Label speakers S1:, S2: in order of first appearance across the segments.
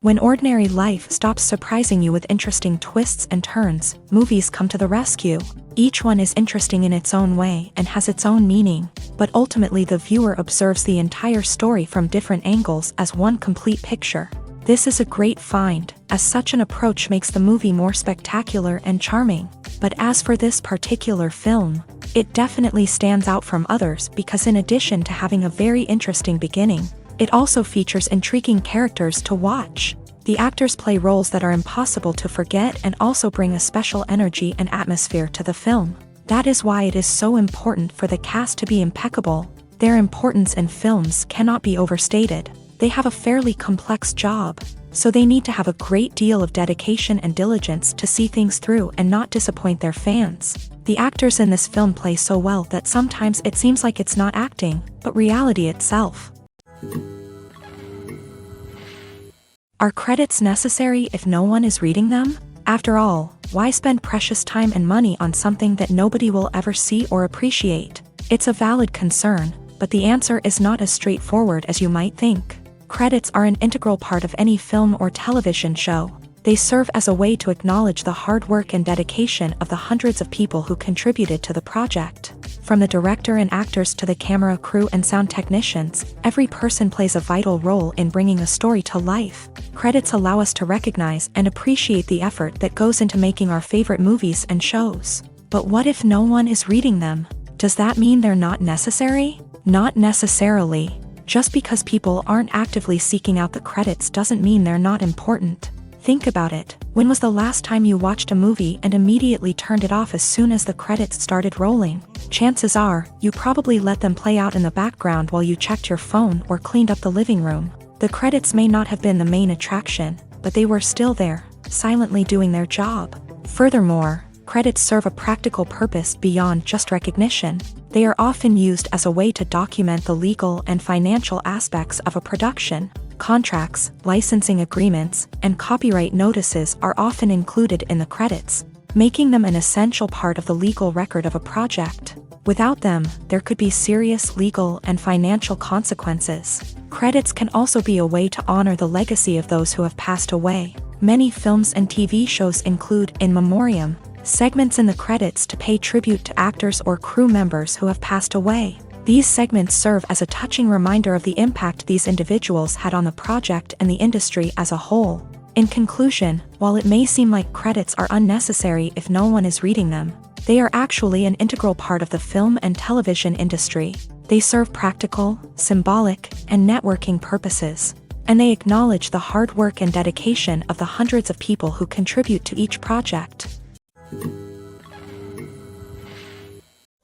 S1: When ordinary life stops surprising you with interesting twists and turns, movies come to the rescue. Each one is interesting in its own way and has its own meaning, but ultimately the viewer observes the entire story from different angles as one complete picture. This is a great find, as such an approach makes the movie more spectacular and charming. But as for this particular film, it definitely stands out from others because in addition to having a very interesting beginning, it also features intriguing characters to watch. The actors play roles that are impossible to forget and also bring a special energy and atmosphere to the film. That is why it is so important for the cast to be impeccable. Their importance in films cannot be overstated. They have a fairly complex job, so they need to have a great deal of dedication and diligence to see things through and not disappoint their fans. The actors in this film play so well that sometimes it seems like it's not acting, but reality itself. Are credits necessary if no one is reading them? After all, why spend precious time and money on something that nobody will ever see or appreciate? It's a valid concern, but the answer is not as straightforward as you might think. Credits are an integral part of any film or television show. They serve as a way to acknowledge the hard work and dedication of the hundreds of people who contributed to the project. From the director and actors to the camera crew and sound technicians, every person plays a vital role in bringing a story to life. Credits allow us to recognize and appreciate the effort that goes into making our favorite movies and shows. But what if no one is reading them? Does that mean they're not necessary? Not necessarily. Just because people aren't actively seeking out the credits doesn't mean they're not important. Think about it. When was the last time you watched a movie and immediately turned it off as soon as the credits started rolling? Chances are, you probably let them play out in the background while you checked your phone or cleaned up the living room. The credits may not have been the main attraction, but they were still there, silently doing their job. Furthermore, credits serve a practical purpose beyond just recognition. They are often used as a way to document the legal and financial aspects of a production. Contracts, licensing agreements, and copyright notices are often included in the credits, making them an essential part of the legal record of a project. Without them, there could be serious legal and financial consequences. Credits can also be a way to honor the legacy of those who have passed away. Many films and TV shows include in memoriam segments in the credits to pay tribute to actors or crew members who have passed away. These segments serve as a touching reminder of the impact these individuals had on the project and the industry as a whole. In conclusion, while it may seem like credits are unnecessary if no one is reading them, they are actually an integral part of the film and television industry. They serve practical, symbolic, and networking purposes, and they acknowledge the hard work and dedication of the hundreds of people who contribute to each project.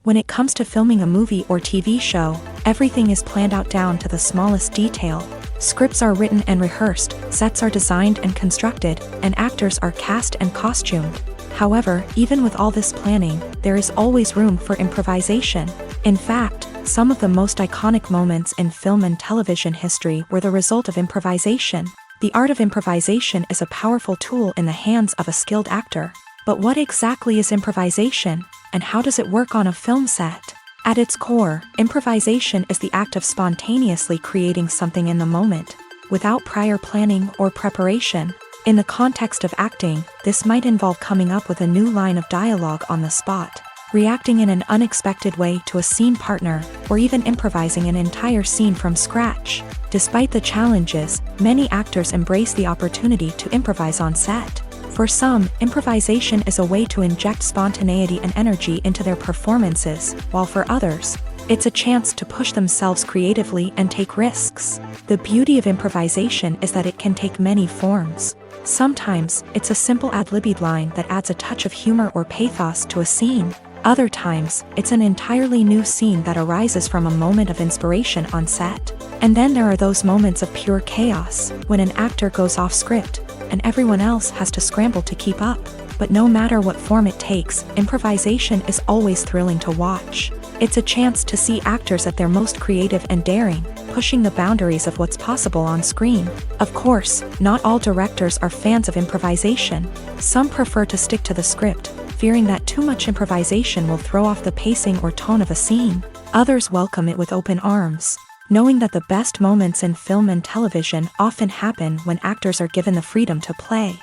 S1: When it comes to filming a movie or TV show, everything is planned out down to the smallest detail. Scripts are written and rehearsed, sets are designed and constructed, and actors are cast and costumed. However, even with all this planning, there is always room for improvisation. In fact, some of the most iconic moments in film and television history were the result of improvisation. The art of improvisation is a powerful tool in the hands of a skilled actor. But what exactly is improvisation, and how does it work on a film set? At its core, improvisation is the act of spontaneously creating something in the moment, without prior planning or preparation. In the context of acting, this might involve coming up with a new line of dialogue on the spot, reacting in an unexpected way to a scene partner, or even improvising an entire scene from scratch. Despite the challenges, many actors embrace the opportunity to improvise on set. For some, improvisation is a way to inject spontaneity and energy into their performances, while for others, it's a chance to push themselves creatively and take risks. The beauty of improvisation is that it can take many forms. Sometimes, it's a simple ad-libbed line that adds a touch of humor or pathos to a scene. Other times, it's an entirely new scene that arises from a moment of inspiration on set. And then there are those moments of pure chaos, when an actor goes off script, and everyone else has to scramble to keep up. But no matter what form it takes, improvisation is always thrilling to watch. It's a chance to see actors at their most creative and daring, pushing the boundaries of what's possible on screen. Of course, not all directors are fans of improvisation. Some prefer to stick to the script, fearing that too much improvisation will throw off the pacing or tone of a scene. Others welcome it with open arms, knowing that the best moments in film and television often happen when actors are given the freedom to play.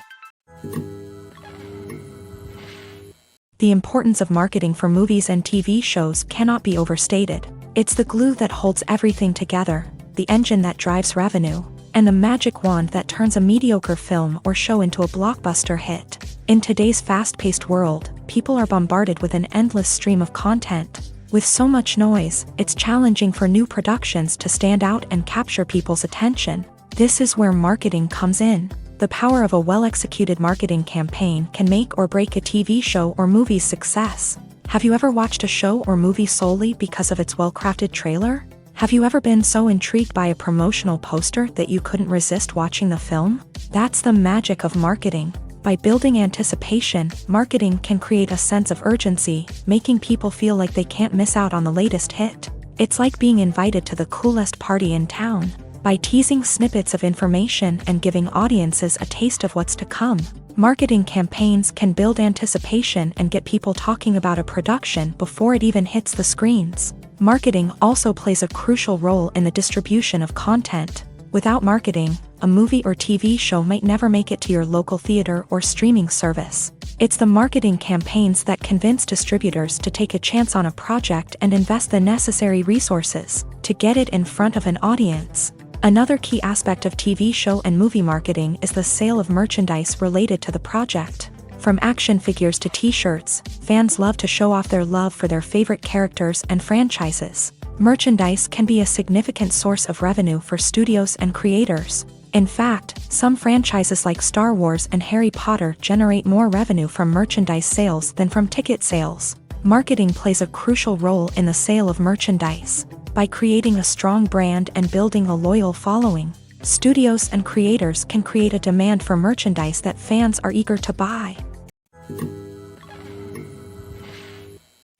S1: The importance of marketing for movies and TV shows cannot be overstated. It's the glue that holds everything together, the engine that drives revenue, and the magic wand that turns a mediocre film or show into a blockbuster hit. In today's fast-paced world, people are bombarded with an endless stream of content. With so much noise, it's challenging for new productions to stand out and capture people's attention. This is where marketing comes in. The power of a well-executed marketing campaign can make or break a TV show or movie's success. Have you ever watched a show or movie solely because of its well-crafted trailer? Have you ever been so intrigued by a promotional poster that you couldn't resist watching the film? That's the magic of marketing. By building anticipation, marketing can create a sense of urgency, making people feel like they can't miss out on the latest hit. It's like being invited to the coolest party in town. By teasing snippets of information and giving audiences a taste of what's to come, marketing campaigns can build anticipation and get people talking about a production before it even hits the screens. Marketing also plays a crucial role in the distribution of content. Without marketing, a movie or TV show might never make it to your local theater or streaming service. It's the marketing campaigns that convince distributors to take a chance on a project and invest the necessary resources to get it in front of an audience. Another key aspect of TV show and movie marketing is the sale of merchandise related to the project. From action figures to t-shirts, fans love to show off their love for their favorite characters and franchises. Merchandise can be a significant source of revenue for studios and creators. In fact, some franchises like Star Wars and Harry Potter generate more revenue from merchandise sales than from ticket sales. Marketing plays a crucial role in the sale of merchandise. By creating a strong brand and building a loyal following, studios and creators can create a demand for merchandise that fans are eager to buy.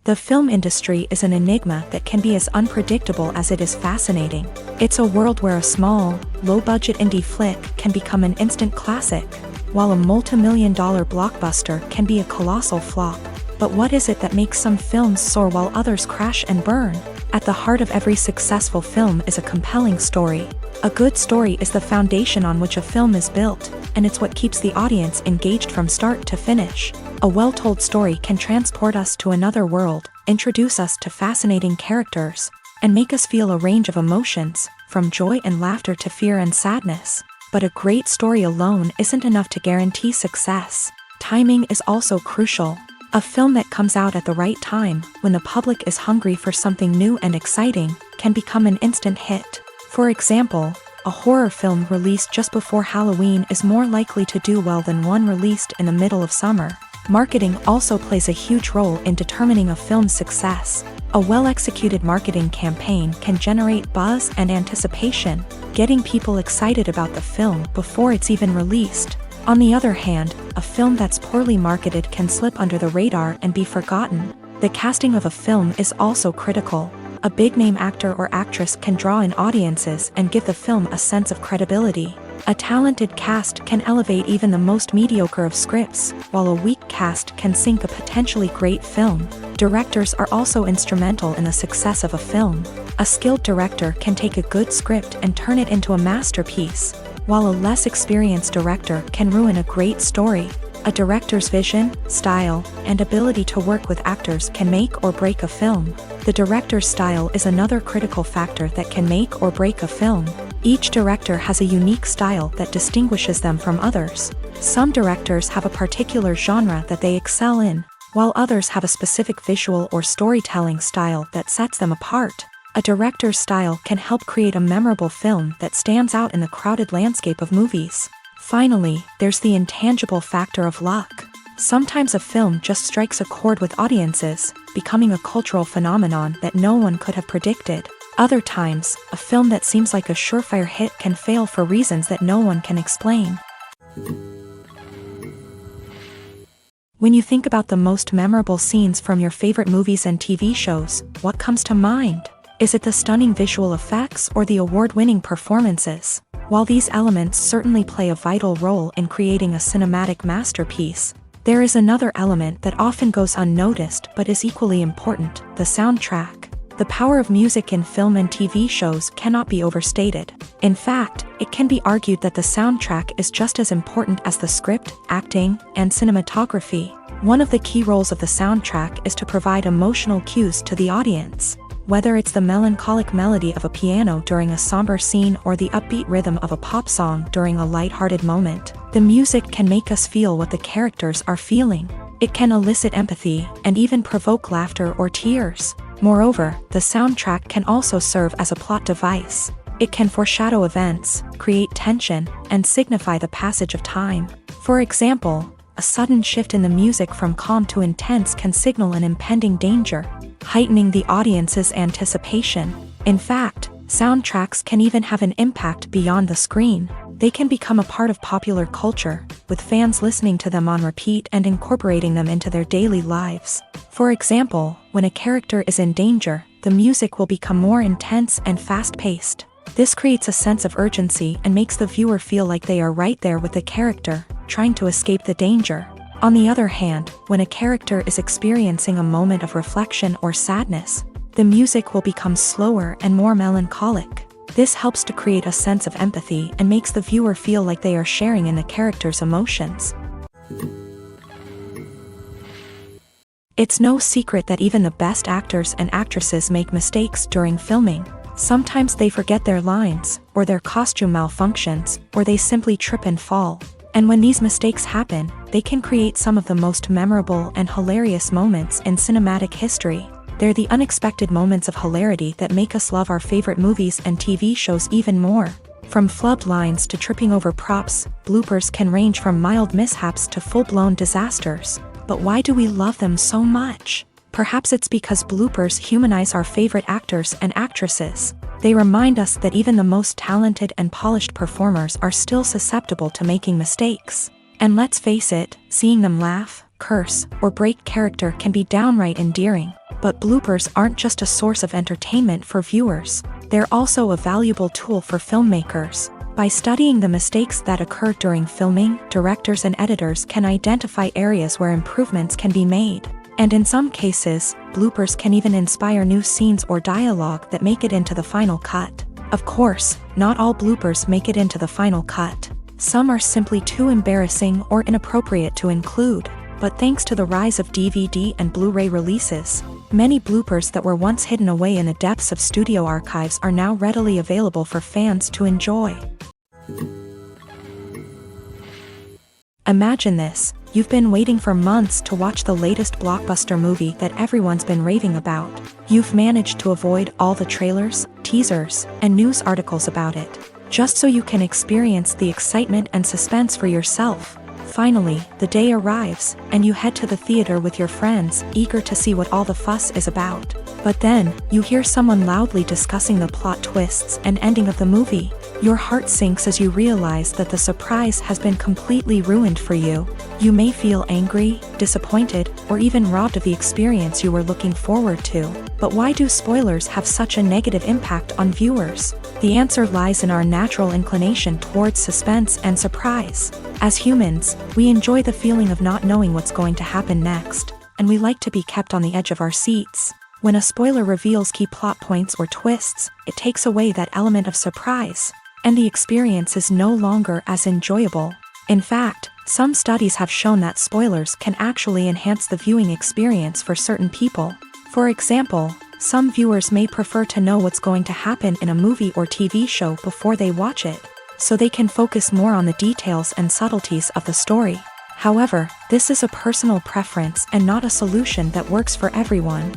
S1: The film industry is an enigma that can be as unpredictable as it is fascinating. It's a world where a small, low-budget indie flick can become an instant classic, while a multi-million-dollar blockbuster can be a colossal flop. But what is it that makes some films soar while others crash and burn? At the heart of every successful film is a compelling story. A good story is the foundation on which a film is built, and it's what keeps the audience engaged from start to finish. A well-told story can transport us to another world, introduce us to fascinating characters, and make us feel a range of emotions, from joy and laughter to fear and sadness. But a great story alone isn't enough to guarantee success. Timing is also crucial. A film that comes out at the right time, when the public is hungry for something new and exciting, can become an instant hit. For example, a horror film released just before Halloween is more likely to do well than one released in the middle of summer. Marketing also plays a huge role in determining a film's success. A well-executed marketing campaign can generate buzz and anticipation, getting people excited about the film before it's even released. On the other hand, a film that's poorly marketed can slip under the radar and be forgotten. The casting of a film is also critical. A big-name actor or actress can draw in audiences and give the film a sense of credibility. A talented cast can elevate even the most mediocre of scripts, while a weak cast can sink a potentially great film. Directors are also instrumental in the success of a film. A skilled director can take a good script and turn it into a masterpiece, while a less experienced director can ruin a great story. A director's vision, style, and ability to work with actors can make or break a film. The director's style is another critical factor that can make or break a film. Each director has a unique style that distinguishes them from others. Some directors have a particular genre that they excel in, while others have a specific visual or storytelling style that sets them apart. A director's style can help create a memorable film that stands out in the crowded landscape of movies. Finally, there's the intangible factor of luck. Sometimes a film just strikes a chord with audiences, becoming a cultural phenomenon that no one could have predicted. Other times, a film that seems like a surefire hit can fail for reasons that no one can explain. When you think about the most memorable scenes from your favorite movies and TV shows, what comes to mind? Is it the stunning visual effects or the award-winning performances? While these elements certainly play a vital role in creating a cinematic masterpiece, there is another element that often goes unnoticed but is equally important: the soundtrack. The power of music in film and TV shows cannot be overstated. In fact, it can be argued that the soundtrack is just as important as the script, acting, and cinematography. One of the key roles of the soundtrack is to provide emotional cues to the audience. Whether it's the melancholic melody of a piano during a somber scene or the upbeat rhythm of a pop song during a lighthearted moment, the music can make us feel what the characters are feeling. It can elicit empathy and even provoke laughter or tears. Moreover, the soundtrack can also serve as a plot device. It can foreshadow events, create tension, and signify the passage of time. For example, a sudden shift in the music from calm to intense can signal an impending danger, heightening the audience's anticipation. In fact, soundtracks can even have an impact beyond the screen. They can become a part of popular culture, with fans listening to them on repeat and incorporating them into their daily lives. For example, when a character is in danger, the music will become more intense and fast-paced. This creates a sense of urgency and makes the viewer feel like they are right there with the character, trying to escape the danger. On the other hand, when a character is experiencing a moment of reflection or sadness, the music will become slower and more melancholic. This helps to create a sense of empathy and makes the viewer feel like they are sharing in the character's emotions. It's no secret that even the best actors and actresses make mistakes during filming. Sometimes they forget their lines, or their costume malfunctions, or they simply trip and fall. And when these mistakes happen, they can create some of the most memorable and hilarious moments in cinematic history. They're the unexpected moments of hilarity that make us love our favorite movies and TV shows even more. From flubbed lines to tripping over props, bloopers can range from mild mishaps to full-blown disasters. But why do we love them so much? Perhaps it's because bloopers humanize our favorite actors and actresses. They remind us that even the most talented and polished performers are still susceptible to making mistakes. And let's face it, seeing them laugh, curse, or break character can be downright endearing. But bloopers aren't just a source of entertainment for viewers. They're also a valuable tool for filmmakers. By studying the mistakes that occur during filming, directors and editors can identify areas where improvements can be made. And in some cases, bloopers can even inspire new scenes or dialogue that make it into the final cut. Of course, not all bloopers make it into the final cut. Some are simply too embarrassing or inappropriate to include. But thanks to the rise of DVD and Blu-ray releases, many bloopers that were once hidden away in the depths of studio archives are now readily available for fans to enjoy. Imagine this. You've been waiting for months to watch the latest blockbuster movie that everyone's been raving about. You've managed to avoid all the trailers, teasers, and news articles about it, just so you can experience the excitement and suspense for yourself. Finally, the day arrives, and you head to the theater with your friends, eager to see what all the fuss is about. But then, you hear someone loudly discussing the plot twists and ending of the movie. Your heart sinks as you realize that the surprise has been completely ruined for you. You may feel angry, disappointed, or even robbed of the experience you were looking forward to. But why do spoilers have such a negative impact on viewers? The answer lies in our natural inclination towards suspense and surprise. As humans, we enjoy the feeling of not knowing what's going to happen next, and we like to be kept on the edge of our seats. When a spoiler reveals key plot points or twists, it takes away that element of surprise, and the experience is no longer as enjoyable. In fact, Some studies have shown that spoilers can actually enhance the viewing experience for certain people. For example, some viewers may prefer to know what's going to happen in a movie or TV show before they watch it, so they can focus more on the details and subtleties of the story. However, this is a personal preference and not a solution that works for everyone.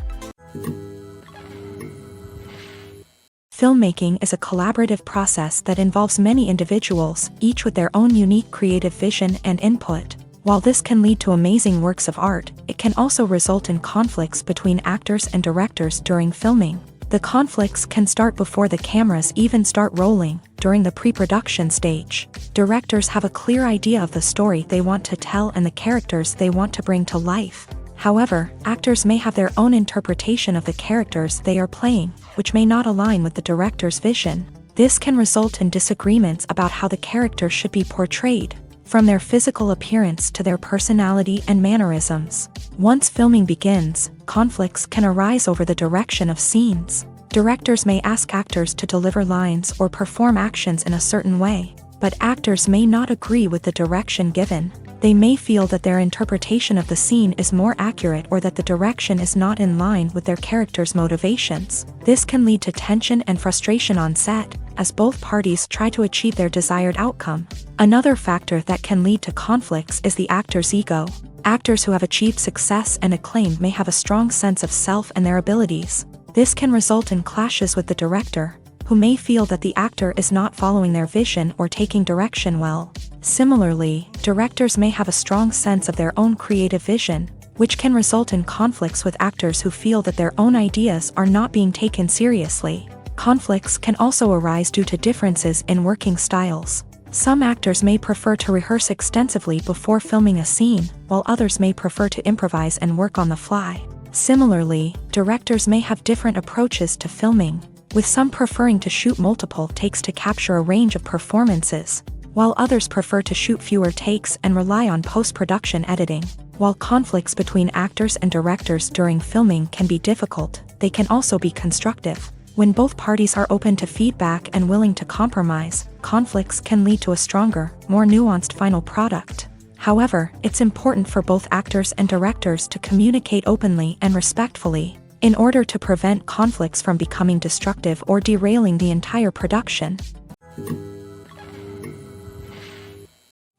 S1: Filmmaking is a collaborative process that involves many individuals, each with their own unique creative vision and input. While this can lead to amazing works of art, it can also result in conflicts between actors and directors during filming. The conflicts can start before the cameras even start rolling, during the pre-production stage. Directors have a clear idea of the story they want to tell and the characters they want to bring to life. However, actors may have their own interpretation of the characters they are playing, which may not align with the director's vision. This can result in disagreements about how the character should be portrayed, from their physical appearance to their personality and mannerisms. Once filming begins, conflicts can arise over the direction of scenes. Directors may ask actors to deliver lines or perform actions in a certain way, but actors may not agree with the direction given. They may feel that their interpretation of the scene is more accurate or that the direction is not in line with their character's motivations. This can lead to tension and frustration on set, as both parties try to achieve their desired outcome. Another factor that can lead to conflicts is the actor's ego. Actors who have achieved success and acclaim may have a strong sense of self and their abilities. This can result in clashes with the director, who may feel that the actor is not following their vision or taking direction well. Similarly, directors may have a strong sense of their own creative vision, which can result in conflicts with actors who feel that their own ideas are not being taken seriously. Conflicts can also arise due to differences in working styles. Some actors may prefer to rehearse extensively before filming a scene, while others may prefer to improvise and work on the fly. Similarly, directors may have different approaches to filming, with some preferring to shoot multiple takes to capture a range of performances, while others prefer to shoot fewer takes and rely on post-production editing. While conflicts between actors and directors during filming can be difficult, they can also be constructive. When both parties are open to feedback and willing to compromise, conflicts can lead to a stronger, more nuanced final product. However, it's important for both actors and directors to communicate openly and respectfully, in order to prevent conflicts from becoming destructive or derailing the entire production.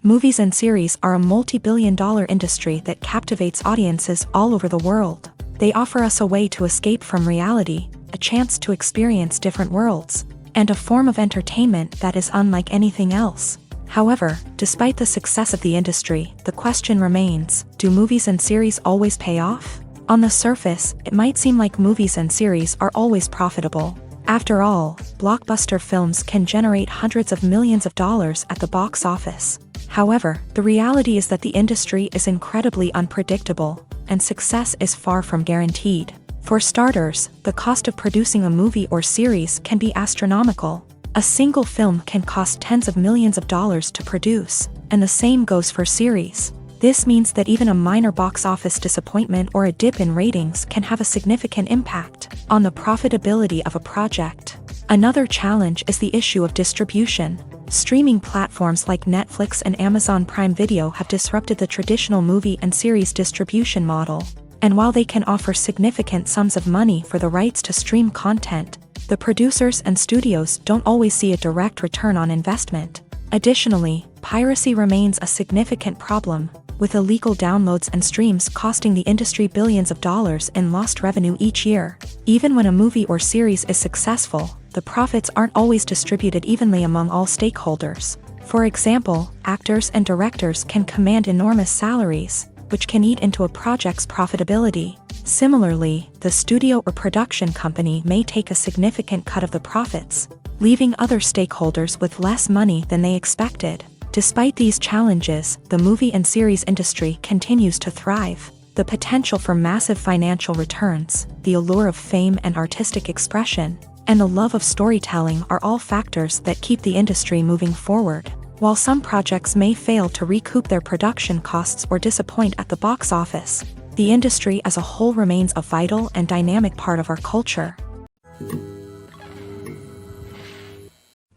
S1: Movies and series are a multi-billion-dollar industry that captivates audiences all over the world. They offer us a way to escape from reality, a chance to experience different worlds, and a form of entertainment that is unlike anything else. However, despite the success of the industry, the question remains, do movies and series always pay off? On the surface, it might seem like movies and series are always profitable. After all, blockbuster films can generate hundreds of millions of dollars at the box office. However, the reality is that the industry is incredibly unpredictable, and success is far from guaranteed. For starters, the cost of producing a movie or series can be astronomical. A single film can cost tens of millions of dollars to produce, and the same goes for series. This means that even a minor box office disappointment or a dip in ratings can have a significant impact on the profitability of a project. Another challenge is the issue of distribution. Streaming platforms like Netflix and Amazon Prime Video have disrupted the traditional movie and series distribution model. And while they can offer significant sums of money for the rights to stream content, the producers and studios don't always see a direct return on investment. Additionally, piracy remains a significant problem, with illegal downloads and streams costing the industry billions of dollars in lost revenue each year. Even when a movie or series is successful, the profits aren't always distributed evenly among all stakeholders. For example, actors and directors can command enormous salaries, which can eat into a project's profitability. Similarly, the studio or production company may take a significant cut of the profits, leaving other stakeholders with less money than they expected. Despite these challenges, the movie and series industry continues to thrive. The potential for massive financial returns, the allure of fame and artistic expression, and the love of storytelling are all factors that keep the industry moving forward. While some projects may fail to recoup their production costs or disappoint at the box office, the industry as a whole remains a vital and dynamic part of our culture.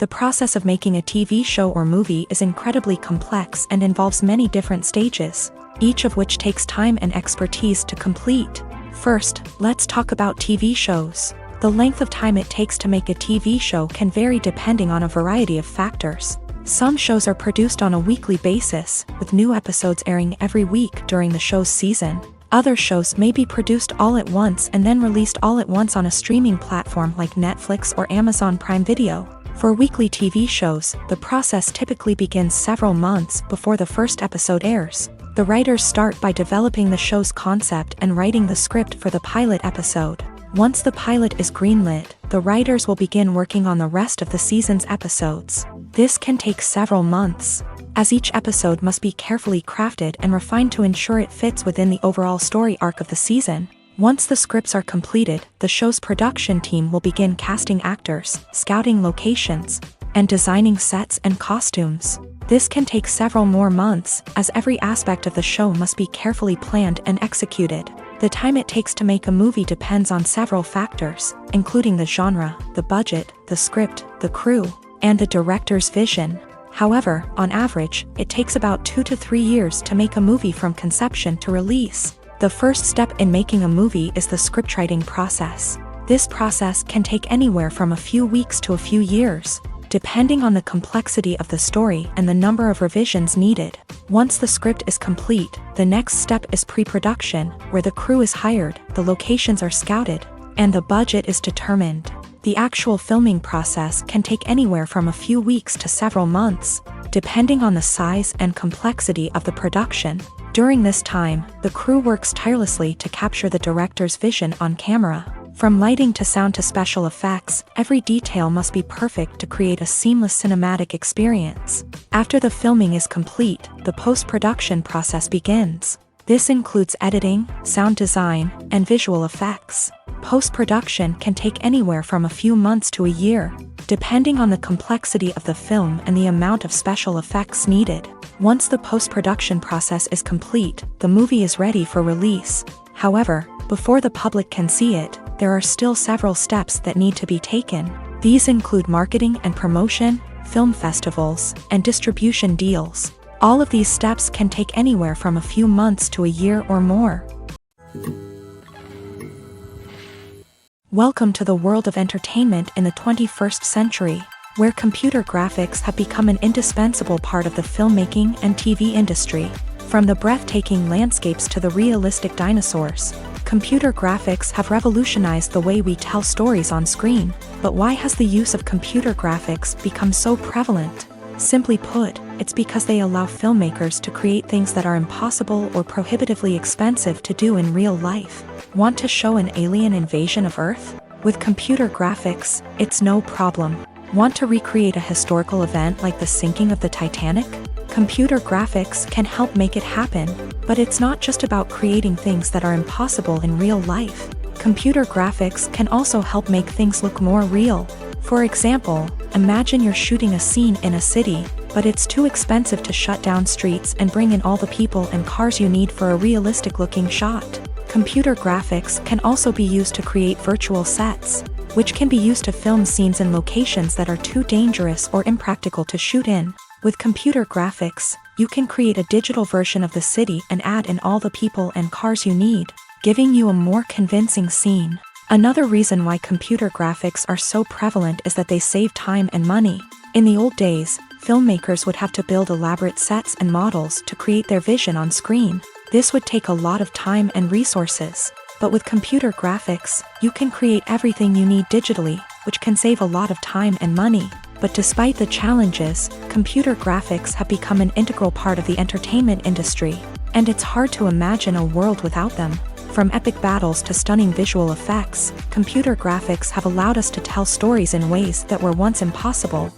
S1: The process of making a TV show or movie is incredibly complex and involves many different stages, each of which takes time and expertise to complete. First, let's talk about TV shows. The length of time it takes to make a TV show can vary depending on a variety of factors. Some shows are produced on a weekly basis, with new episodes airing every week during the show's season. Other shows may be produced all at once and then released all at once on a streaming platform like Netflix or Amazon Prime Video. For weekly TV shows, the process typically begins several months before the first episode airs. The writers start by developing the show's concept and writing the script for the pilot episode. Once the pilot is greenlit, the writers will begin working on the rest of the season's episodes. This can take several months, as each episode must be carefully crafted and refined to ensure it fits within the overall story arc of the season. Once the scripts are completed, the show's production team will begin casting actors, scouting locations, and designing sets and costumes. This can take several more months, as every aspect of the show must be carefully planned and executed. The time it takes to make a movie depends on several factors, including the genre, the budget, the script, the crew, and the director's vision. However, on average, it takes about 2 to 3 years to make a movie from conception to release. The first step in making a movie is the scriptwriting process. This process can take anywhere from a few weeks to a few years, depending on the complexity of the story and the number of revisions needed. Once the script is complete, the next step is pre-production, where the crew is hired, the locations are scouted, and the budget is determined. The actual filming process can take anywhere from a few weeks to several months, depending on the size and complexity of the production. During this time, the crew works tirelessly to capture the director's vision on camera. From lighting to sound to special effects, every detail must be perfect to create a seamless cinematic experience. After the filming is complete, the post-production process begins. This includes editing, sound design, and visual effects. Post-production can take anywhere from a few months to a year, depending on the complexity of the film and the amount of special effects needed. Once the post-production process is complete, the movie is ready for release. However, before the public can see it, there are still several steps that need to be taken. These include marketing and promotion, film festivals, and distribution deals. All of these steps can take anywhere from a few months to a year or more. Welcome to the world of entertainment in the 21st century, where computer graphics have become an indispensable part of the filmmaking and TV industry. From the breathtaking landscapes to the realistic dinosaurs, computer graphics have revolutionized the way we tell stories on screen. But why has the use of computer graphics become so prevalent? Simply put, it's because they allow filmmakers to create things that are impossible or prohibitively expensive to do in real life. Want to show an alien invasion of Earth? With computer graphics, it's no problem. Want to recreate a historical event like the sinking of the Titanic? Computer graphics can help make it happen, but it's not just about creating things that are impossible in real life. Computer graphics can also help make things look more real. For example, imagine you're shooting a scene in a city, but it's too expensive to shut down streets and bring in all the people and cars you need for a realistic-looking shot. Computer graphics can also be used to create virtual sets, which can be used to film scenes in locations that are too dangerous or impractical to shoot in. With computer graphics, you can create a digital version of the city and add in all the people and cars you need, giving you a more convincing scene. Another reason why computer graphics are so prevalent is that they save time and money. In the old days, filmmakers would have to build elaborate sets and models to create their vision on screen. This would take a lot of time and resources. But with computer graphics, you can create everything you need digitally, which can save a lot of time and money. But despite the challenges, computer graphics have become an integral part of the entertainment industry, and it's hard to imagine a world without them. From epic battles to stunning visual effects, computer graphics have allowed us to tell stories in ways that were once impossible.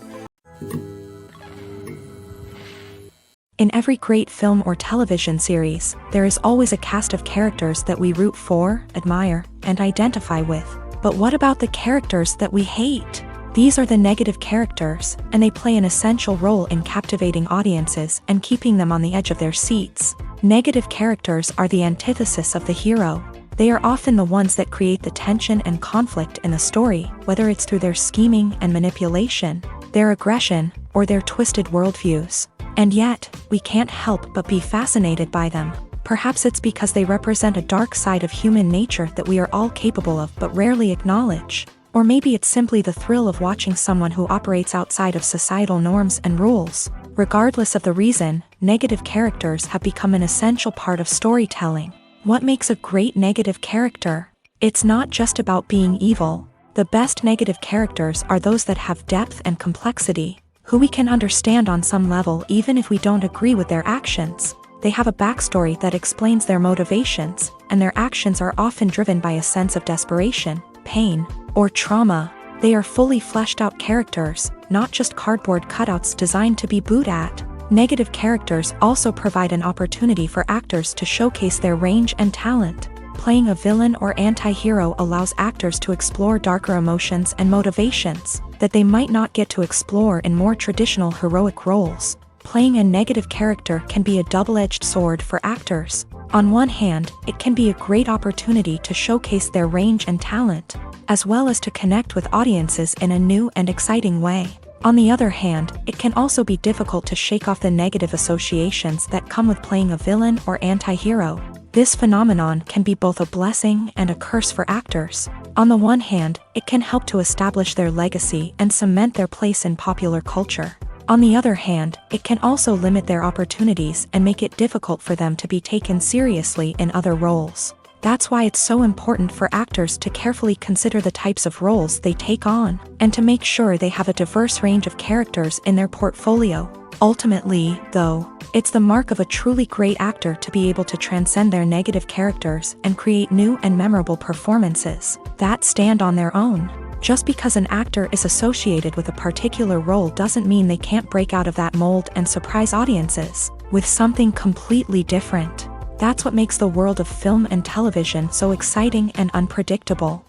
S1: In every great film or television series, there is always a cast of characters that we root for, admire, and identify with. But what about the characters that we hate? These are the negative characters, and they play an essential role in captivating audiences and keeping them on the edge of their seats. Negative characters are the antithesis of the hero. They are often the ones that create the tension and conflict in the story, whether it's through their scheming and manipulation, their aggression, or their twisted worldviews. And yet, we can't help but be fascinated by them. Perhaps it's because they represent a dark side of human nature that we are all capable of but rarely acknowledge. Or maybe it's simply the thrill of watching someone who operates outside of societal norms and rules. Regardless of the reason, negative characters have become an essential part of storytelling. What makes a great negative character? It's not just about being evil. The best negative characters are those that have depth and complexity, who we can understand on some level even if we don't agree with their actions. They have a backstory that explains their motivations, and their actions are often driven by a sense of desperation, pain, or trauma. They are fully fleshed out characters, not just cardboard cutouts designed to be booed at. Negative characters also provide an opportunity for actors to showcase their range and talent. Playing a villain or anti-hero allows actors to explore darker emotions and motivations that they might not get to explore in more traditional heroic roles. Playing a negative character can be a double-edged sword for actors. On one hand, it can be a great opportunity to showcase their range and talent, as well as to connect with audiences in a new and exciting way. On the other hand, it can also be difficult to shake off the negative associations that come with playing a villain or anti-hero. This phenomenon can be both a blessing and a curse for actors. On the one hand, it can help to establish their legacy and cement their place in popular culture. On the other hand, it can also limit their opportunities and make it difficult for them to be taken seriously in other roles. That's why it's so important for actors to carefully consider the types of roles they take on, and to make sure they have a diverse range of characters in their portfolio. Ultimately, though, it's the mark of a truly great actor to be able to transcend their negative characters and create new and memorable performances that stand on their own. Just because an actor is associated with a particular role doesn't mean they can't break out of that mold and surprise audiences with something completely different. That's what makes the world of film and television so exciting and unpredictable.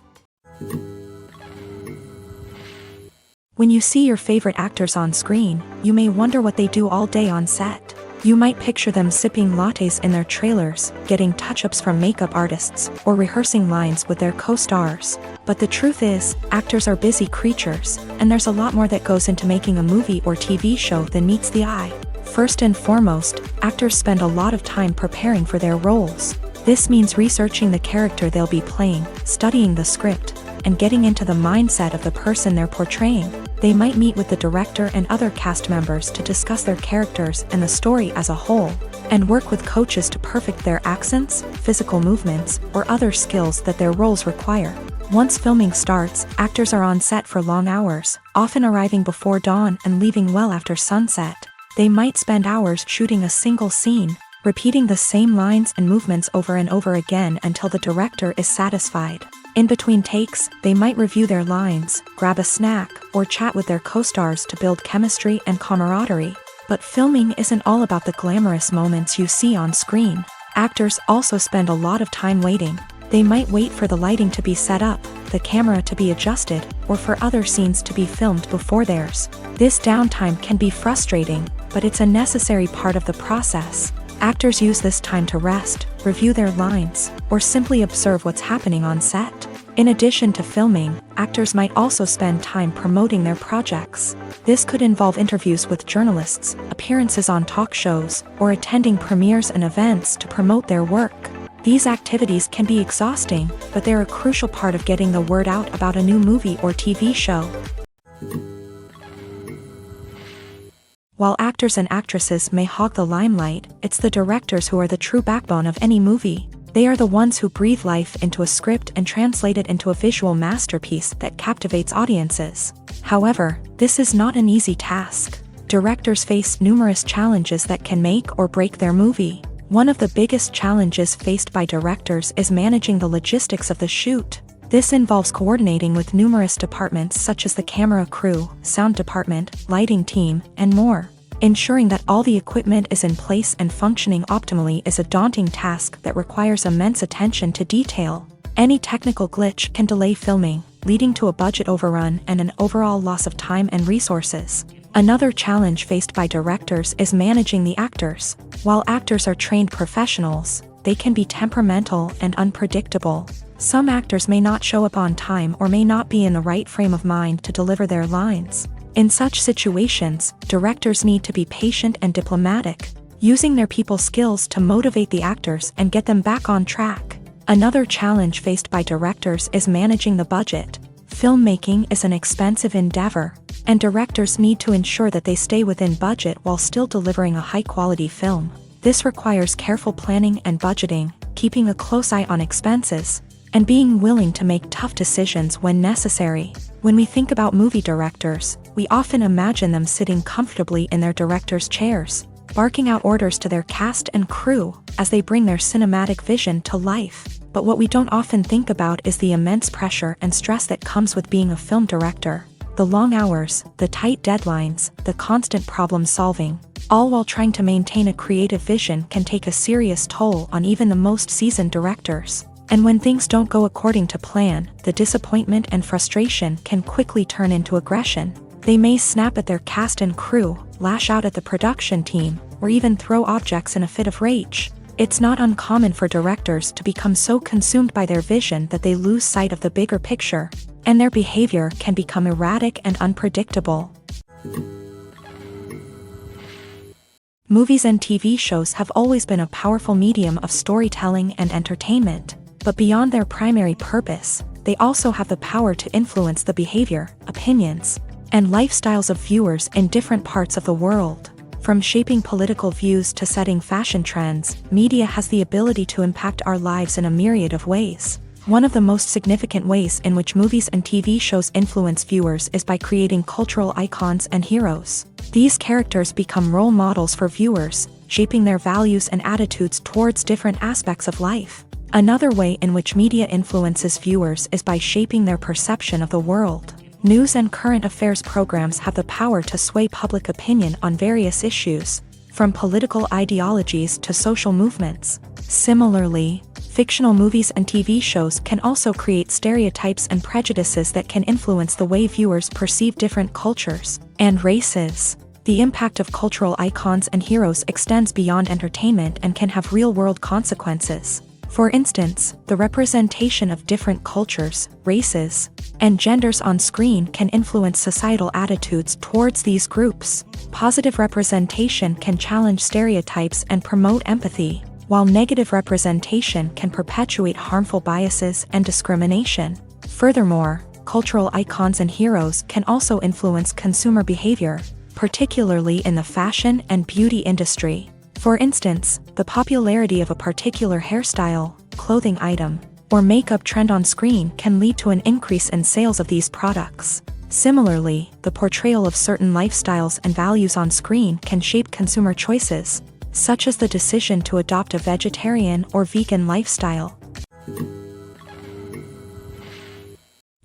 S1: When you see your favorite actors on screen, you may wonder what they do all day on set. You might picture them sipping lattes in their trailers, getting touch-ups from makeup artists, or rehearsing lines with their co-stars. But the truth is, actors are busy creatures, and there's a lot more that goes into making a movie or TV show than meets the eye. First and foremost, actors spend a lot of time preparing for their roles. This means researching the character they'll be playing, studying the script, and getting into the mindset of the person they're portraying. They might meet with the director and other cast members to discuss their characters and the story as a whole, and work with coaches to perfect their accents, physical movements, or other skills that their roles require. Once filming starts, actors are on set for long hours, often arriving before dawn and leaving well after sunset. They might spend hours shooting a single scene, repeating the same lines and movements over and over again until the director is satisfied. In between takes, they might review their lines, grab a snack, or chat with their co-stars to build chemistry and camaraderie. But filming isn't all about the glamorous moments you see on screen. Actors also spend a lot of time waiting. They might wait for the lighting to be set up, the camera to be adjusted, or for other scenes to be filmed before theirs. This downtime can be frustrating, but it's a necessary part of the process. Actors use this time to rest, review their lines, or simply observe what's happening on set. In addition to filming, actors might also spend time promoting their projects. This could involve interviews with journalists, appearances on talk shows, or attending premieres and events to promote their work. These activities can be exhausting, but they're a crucial part of getting the word out about a new movie or TV show. While actors and actresses may hog the limelight, it's the directors who are the true backbone of any movie. They are the ones who breathe life into a script and translate it into a visual masterpiece that captivates audiences. However, this is not an easy task. Directors face numerous challenges that can make or break their movie. One of the biggest challenges faced by directors is managing the logistics of the shoot. This involves coordinating with numerous departments such as the camera crew, sound department, lighting team, and more. Ensuring that all the equipment is in place and functioning optimally is a daunting task that requires immense attention to detail. Any technical glitch can delay filming, leading to a budget overrun and an overall loss of time and resources. Another challenge faced by directors is managing the actors. While actors are trained professionals, they can be temperamental and unpredictable. Some actors may not show up on time or may not be in the right frame of mind to deliver their lines. In such situations, directors need to be patient and diplomatic, using their people skills to motivate the actors and get them back on track. Another challenge faced by directors is managing the budget. Filmmaking is an expensive endeavor, and directors need to ensure that they stay within budget while still delivering a high-quality film. This requires careful planning and budgeting, keeping a close eye on expenses, and being willing to make tough decisions when necessary. When we think about movie directors, we often imagine them sitting comfortably in their director's chairs, barking out orders to their cast and crew as they bring their cinematic vision to life. But what we don't often think about is the immense pressure and stress that comes with being a film director. The long hours, the tight deadlines, the constant problem solving, all while trying to maintain a creative vision can take a serious toll on even the most seasoned directors. And when things don't go according to plan, the disappointment and frustration can quickly turn into aggression. They may snap at their cast and crew, lash out at the production team, or even throw objects in a fit of rage. It's not uncommon for directors to become so consumed by their vision that they lose sight of the bigger picture, and their behavior can become erratic and unpredictable. Movies and TV shows have always been a powerful medium of storytelling and entertainment, but beyond their primary purpose, they also have the power to influence the behavior, opinions, and lifestyles of viewers in different parts of the world. From shaping political views to setting fashion trends, media has the ability to impact our lives in a myriad of ways. One of the most significant ways in which movies and TV shows influence viewers is by creating cultural icons and heroes. These characters become role models for viewers, shaping their values and attitudes towards different aspects of life. Another way in which media influences viewers is by shaping their perception of the world. News and current affairs programs have the power to sway public opinion on various issues, from political ideologies to social movements. Similarly, fictional movies and TV shows can also create stereotypes and prejudices that can influence the way viewers perceive different cultures and races. The impact of cultural icons and heroes extends beyond entertainment and can have real-world consequences. For instance, the representation of different cultures, races, and genders on screen can influence societal attitudes towards these groups. Positive representation can challenge stereotypes and promote empathy, while negative representation can perpetuate harmful biases and discrimination. Furthermore, cultural icons and heroes can also influence consumer behavior, particularly in the fashion and beauty industry. For instance, the popularity of a particular hairstyle, clothing item, or makeup trend on screen can lead to an increase in sales of these products. Similarly, the portrayal of certain lifestyles and values on screen can shape consumer choices, such as the decision to adopt a vegetarian or vegan lifestyle.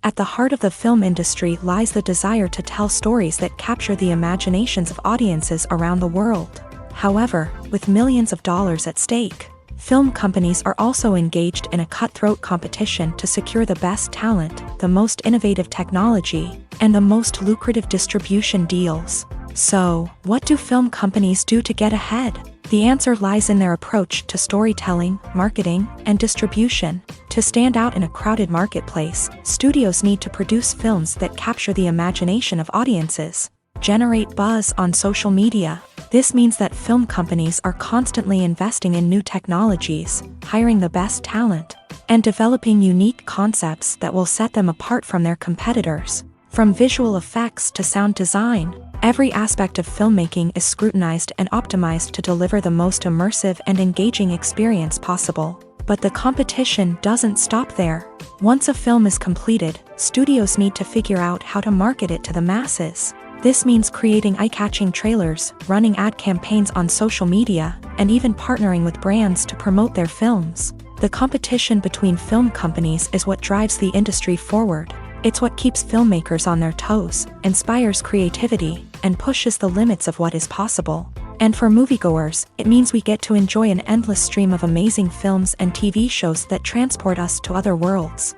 S1: At the heart of the film industry lies the desire to tell stories that capture the imaginations of audiences around the world. However, with millions of dollars at stake, film companies are also engaged in a cutthroat competition to secure the best talent, the most innovative technology, and the most lucrative distribution deals. So, what do film companies do to get ahead? The answer lies in their approach to storytelling, marketing, and distribution. To stand out in a crowded marketplace, studios need to produce films that capture the imagination of audiences, generate buzz on social media. This means that film companies are constantly investing in new technologies, hiring the best talent, and developing unique concepts that will set them apart from their competitors. From visual effects to sound design, every aspect of filmmaking is scrutinized and optimized to deliver the most immersive and engaging experience possible. But the competition doesn't stop there. Once a film is completed, studios need to figure out how to market it to the masses. This means creating eye-catching trailers, running ad campaigns on social media, and even partnering with brands to promote their films. The competition between film companies is what drives the industry forward. It's what keeps filmmakers on their toes, inspires creativity, and pushes the limits of what is possible. And for moviegoers, it means we get to enjoy an endless stream of amazing films and TV shows that transport us to other worlds.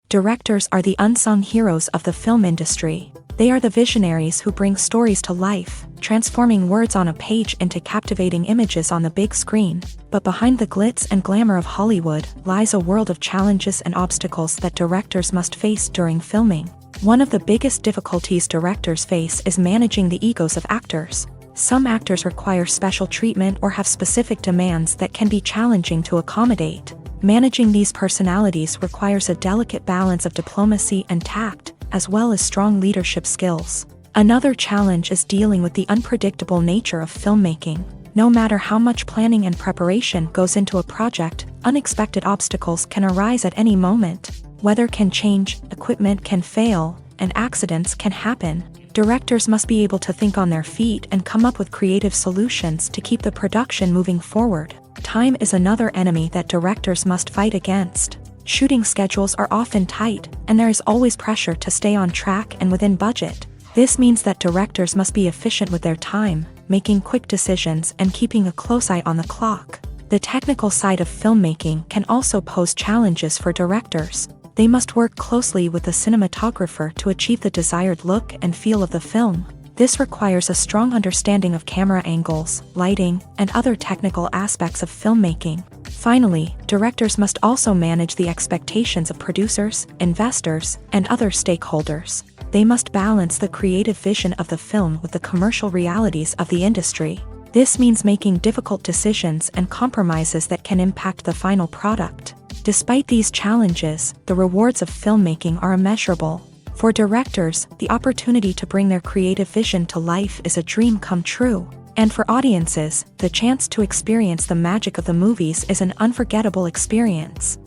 S1: Directors are the unsung heroes of the film industry. They are the visionaries who bring stories to life, transforming words on a page into captivating images on the big screen. But behind the glitz and glamour of Hollywood lies a world of challenges and obstacles that directors must face during filming. One of the biggest difficulties directors face is managing the egos of actors. Some actors require special treatment or have specific demands that can be challenging to accommodate. Managing these personalities requires a delicate balance of diplomacy and tact, as well as strong leadership skills. Another challenge is dealing with the unpredictable nature of filmmaking. No matter how much planning and preparation goes into a project, unexpected obstacles can arise at any moment. Weather can change, equipment can fail, and accidents can happen. Directors must be able to think on their feet and come up with creative solutions to keep the production moving forward. Time is another enemy that directors must fight against. Shooting schedules are often tight, and there is always pressure to stay on track and within budget. This means that directors must be efficient with their time, making quick decisions and keeping a close eye on the clock. The technical side of filmmaking can also pose challenges for directors. They must work closely with the cinematographer to achieve the desired look and feel of the film. This requires a strong understanding of camera angles, lighting, and other technical aspects of filmmaking. Finally, directors must also manage the expectations of producers, investors, and other stakeholders. They must balance the creative vision of the film with the commercial realities of the industry. This means making difficult decisions and compromises that can impact the final product. Despite these challenges, the rewards of filmmaking are immeasurable. For directors, the opportunity to bring their creative vision to life is a dream come true. And for audiences, the chance to experience the magic of the movies is an unforgettable experience.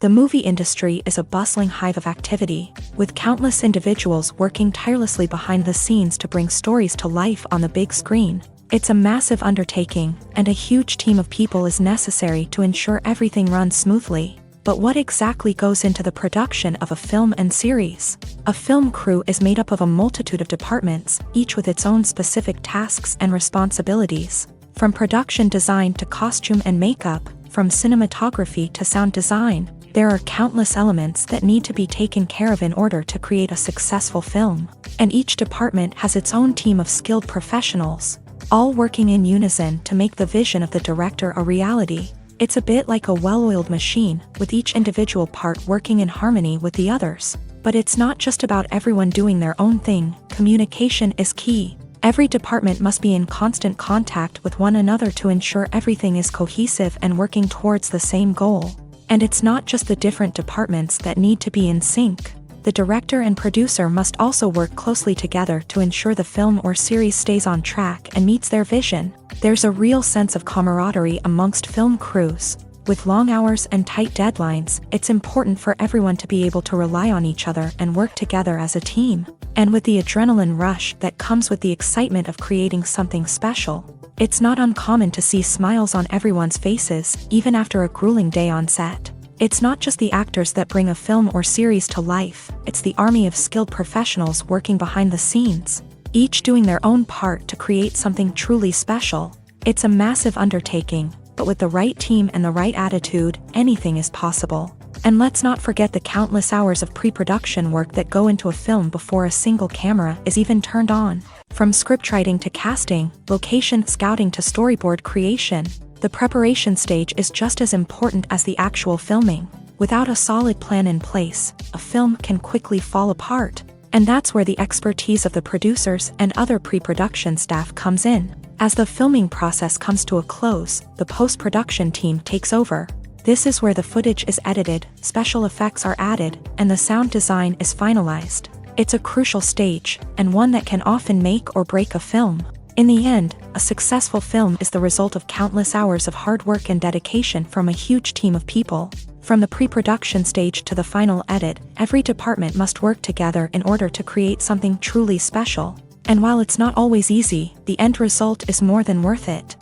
S1: The movie industry is a bustling hive of activity, with countless individuals working tirelessly behind the scenes to bring stories to life on the big screen. It's a massive undertaking, and a huge team of people is necessary to ensure everything runs smoothly. But what exactly goes into the production of a film and series? A film crew is made up of a multitude of departments, each with its own specific tasks and responsibilities. From production design to costume and makeup, from cinematography to sound design, there are countless elements that need to be taken care of in order to create a successful film. And each department has its own team of skilled professionals, all working in unison to make the vision of the director a reality. It's a bit like a well-oiled machine, with each individual part working in harmony with the others. But it's not just about everyone doing their own thing. Communication is key. Every department must be in constant contact with one another to ensure everything is cohesive and working towards the same goal. And it's not just the different departments that need to be in sync. The director and producer must also work closely together to ensure the film or series stays on track and meets their vision. There's a real sense of camaraderie amongst film crews. With long hours and tight deadlines, it's important for everyone to be able to rely on each other and work together as a team. And with the adrenaline rush that comes with the excitement of creating something special, it's not uncommon to see smiles on everyone's faces, even after a grueling day on set. It's not just the actors that bring a film or series to life, it's the army of skilled professionals working behind the scenes, each doing their own part to create something truly special. It's a massive undertaking, but with the right team and the right attitude, anything is possible. And let's not forget the countless hours of pre-production work that go into a film before a single camera is even turned on. From scriptwriting to casting, location scouting to storyboard creation, the preparation stage is just as important as the actual filming. Without a solid plan in place, a film can quickly fall apart. And that's where the expertise of the producers and other pre-production staff comes in. As the filming process comes to a close, the post-production team takes over. This is where the footage is edited, special effects are added, and the sound design is finalized. It's a crucial stage, and one that can often make or break a film. In the end, a successful film is the result of countless hours of hard work and dedication from a huge team of people. From the pre-production stage to the final edit, every department must work together in order to create something truly special. And while it's not always easy, the end result is more than worth it.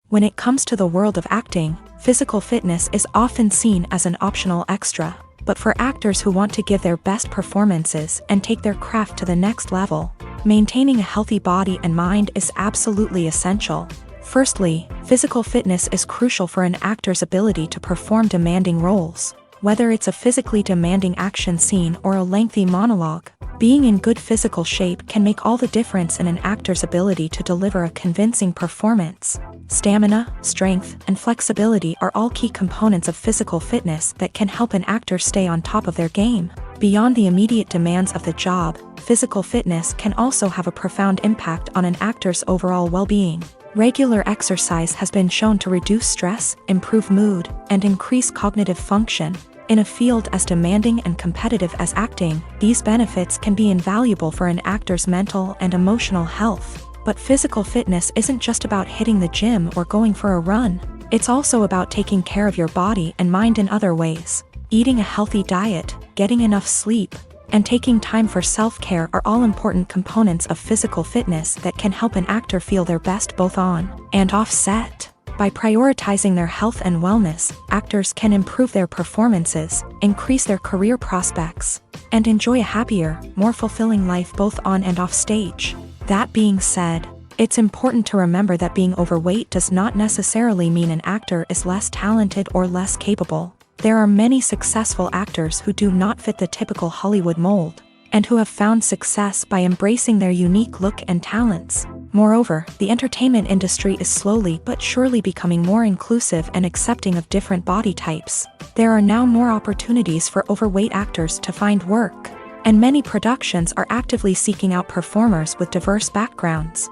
S1: When it comes to the world of acting, physical fitness is often seen as an optional extra. But for actors who want to give their best performances and take their craft to the next level, maintaining a healthy body and mind is absolutely essential. Firstly, physical fitness is crucial for an actor's ability to perform demanding roles. Whether it's a physically demanding action scene or a lengthy monologue, being in good physical shape can make all the difference in an actor's ability to deliver a convincing performance. Stamina, strength, and flexibility are all key components of physical fitness that can help an actor stay on top of their game. Beyond the immediate demands of the job, physical fitness can also have a profound impact on an actor's overall well-being. Regular exercise has been shown to reduce stress, improve mood, and increase cognitive function. In a field as demanding and competitive as acting, these benefits can be invaluable for an actor's mental and emotional health. But physical fitness isn't just about hitting the gym or going for a run. It's also about taking care of your body and mind in other ways. Eating a healthy diet, getting enough sleep, and taking time for self-care are all important components of physical fitness that can help an actor feel their best both on and off set. By prioritizing their health and wellness, actors can improve their performances, increase their career prospects, and enjoy a happier, more fulfilling life both on and off stage. That being said, it's important to remember that being overweight does not necessarily mean an actor is less talented or less capable. There are many successful actors who do not fit the typical Hollywood mold, and who have found success by embracing their unique look and talents. Moreover, the entertainment industry is slowly but surely becoming more inclusive and accepting of different body types. There are now more opportunities for overweight actors to find work, and many productions are actively seeking out performers with diverse backgrounds.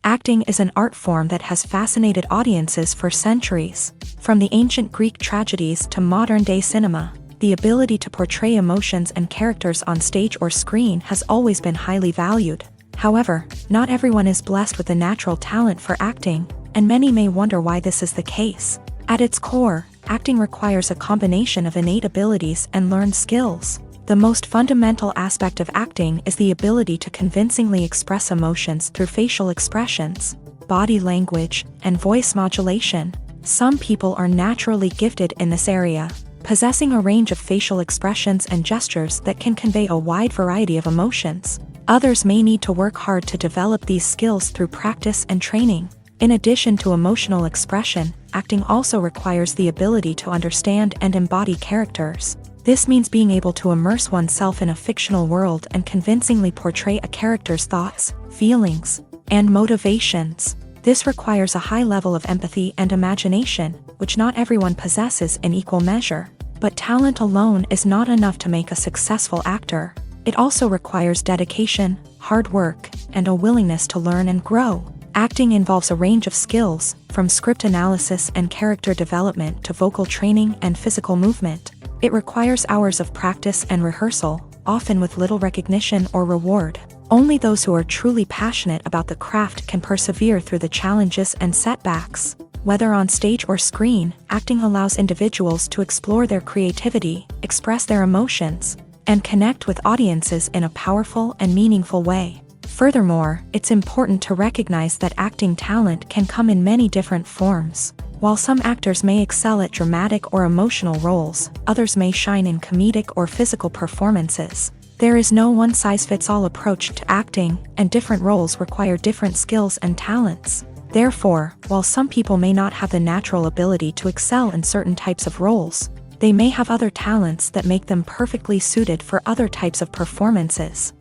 S1: Acting is an art form that has fascinated audiences for centuries. From the ancient Greek tragedies to modern-day cinema, the ability to portray emotions and characters on stage or screen has always been highly valued. However, not everyone is blessed with a natural talent for acting, and many may wonder why this is the case. At its core, acting requires a combination of innate abilities and learned skills. The most fundamental aspect of acting is the ability to convincingly express emotions through facial expressions, body language, and voice modulation. Some people are naturally gifted in this area, possessing a range of facial expressions and gestures that can convey a wide variety of emotions. Others may need to work hard to develop these skills through practice and training. In addition to emotional expression, acting also requires the ability to understand and embody characters. This means being able to immerse oneself in a fictional world and convincingly portray a character's thoughts, feelings, and motivations. This requires a high level of empathy and imagination, which not everyone possesses in equal measure. But talent alone is not enough to make a successful actor. It also requires dedication, hard work, and a willingness to learn and grow. Acting involves a range of skills, from script analysis and character development to vocal training and physical movement. It requires hours of practice and rehearsal, often with little recognition or reward. Only those who are truly passionate about the craft can persevere through the challenges and setbacks. Whether on stage or screen, acting allows individuals to explore their creativity, express their emotions, and connect with audiences in a powerful and meaningful way. Furthermore, it's important to recognize that acting talent can come in many different forms. While some actors may excel at dramatic or emotional roles, others may shine in comedic or physical performances. There is no one-size-fits-all approach to acting, and different roles require different skills and talents. Therefore, while some people may not have the natural ability to excel in certain types of roles, they may have other talents that make them perfectly suited for other types of performances.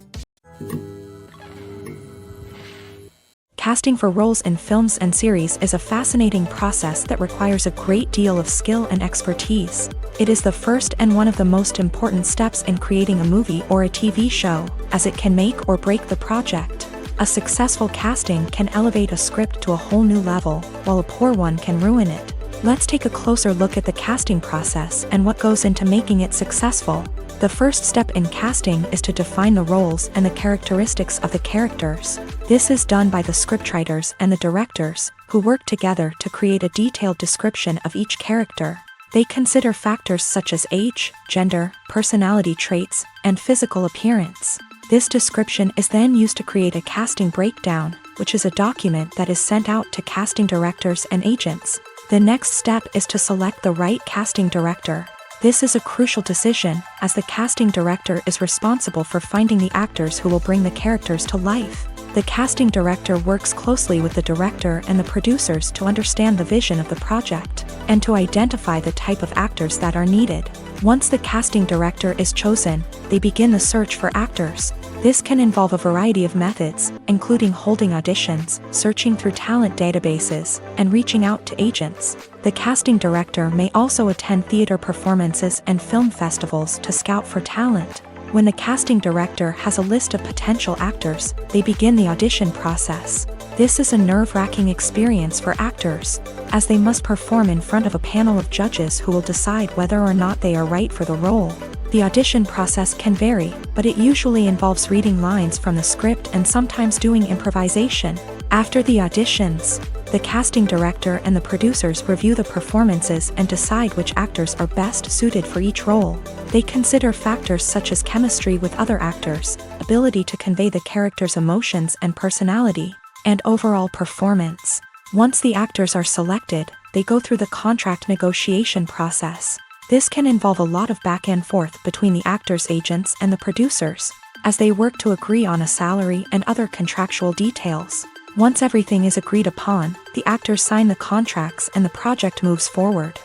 S1: Casting for roles in films and series is a fascinating process that requires a great deal of skill and expertise. It is the first and one of the most important steps in creating a movie or a TV show, as it can make or break the project. A successful casting can elevate a script to a whole new level, while a poor one can ruin it. Let's take a closer look at the casting process and what goes into making it successful. The first step in casting is to define the roles and the characteristics of the characters. This is done by the scriptwriters and the directors, who work together to create a detailed description of each character. They consider factors such as age, gender, personality traits, and physical appearance. This description is then used to create a casting breakdown, which is a document that is sent out to casting directors and agents. The next step is to select the right casting director. This is a crucial decision, as the casting director is responsible for finding the actors who will bring the characters to life. The casting director works closely with the director and the producers to understand the vision of the project, and to identify the type of actors that are needed. Once the casting director is chosen, they begin the search for actors. This can involve a variety of methods, including holding auditions, searching through talent databases, and reaching out to agents. The casting director may also attend theater performances and film festivals to scout for talent. When the casting director has a list of potential actors, they begin the audition process. This is a nerve-wracking experience for actors, as they must perform in front of a panel of judges who will decide whether or not they are right for the role. The audition process can vary, but it usually involves reading lines from the script and sometimes doing improvisation. After the auditions, the casting director and the producers review the performances and decide which actors are best suited for each role. They consider factors such as chemistry with other actors, ability to convey the character's emotions and personality, and overall performance. Once the actors are selected, they go through the contract negotiation process. This can involve a lot of back and forth between the actors' agents and the producers, as they work to agree on a salary and other contractual details. Once everything is agreed upon, the actors sign the contracts and the project moves forward.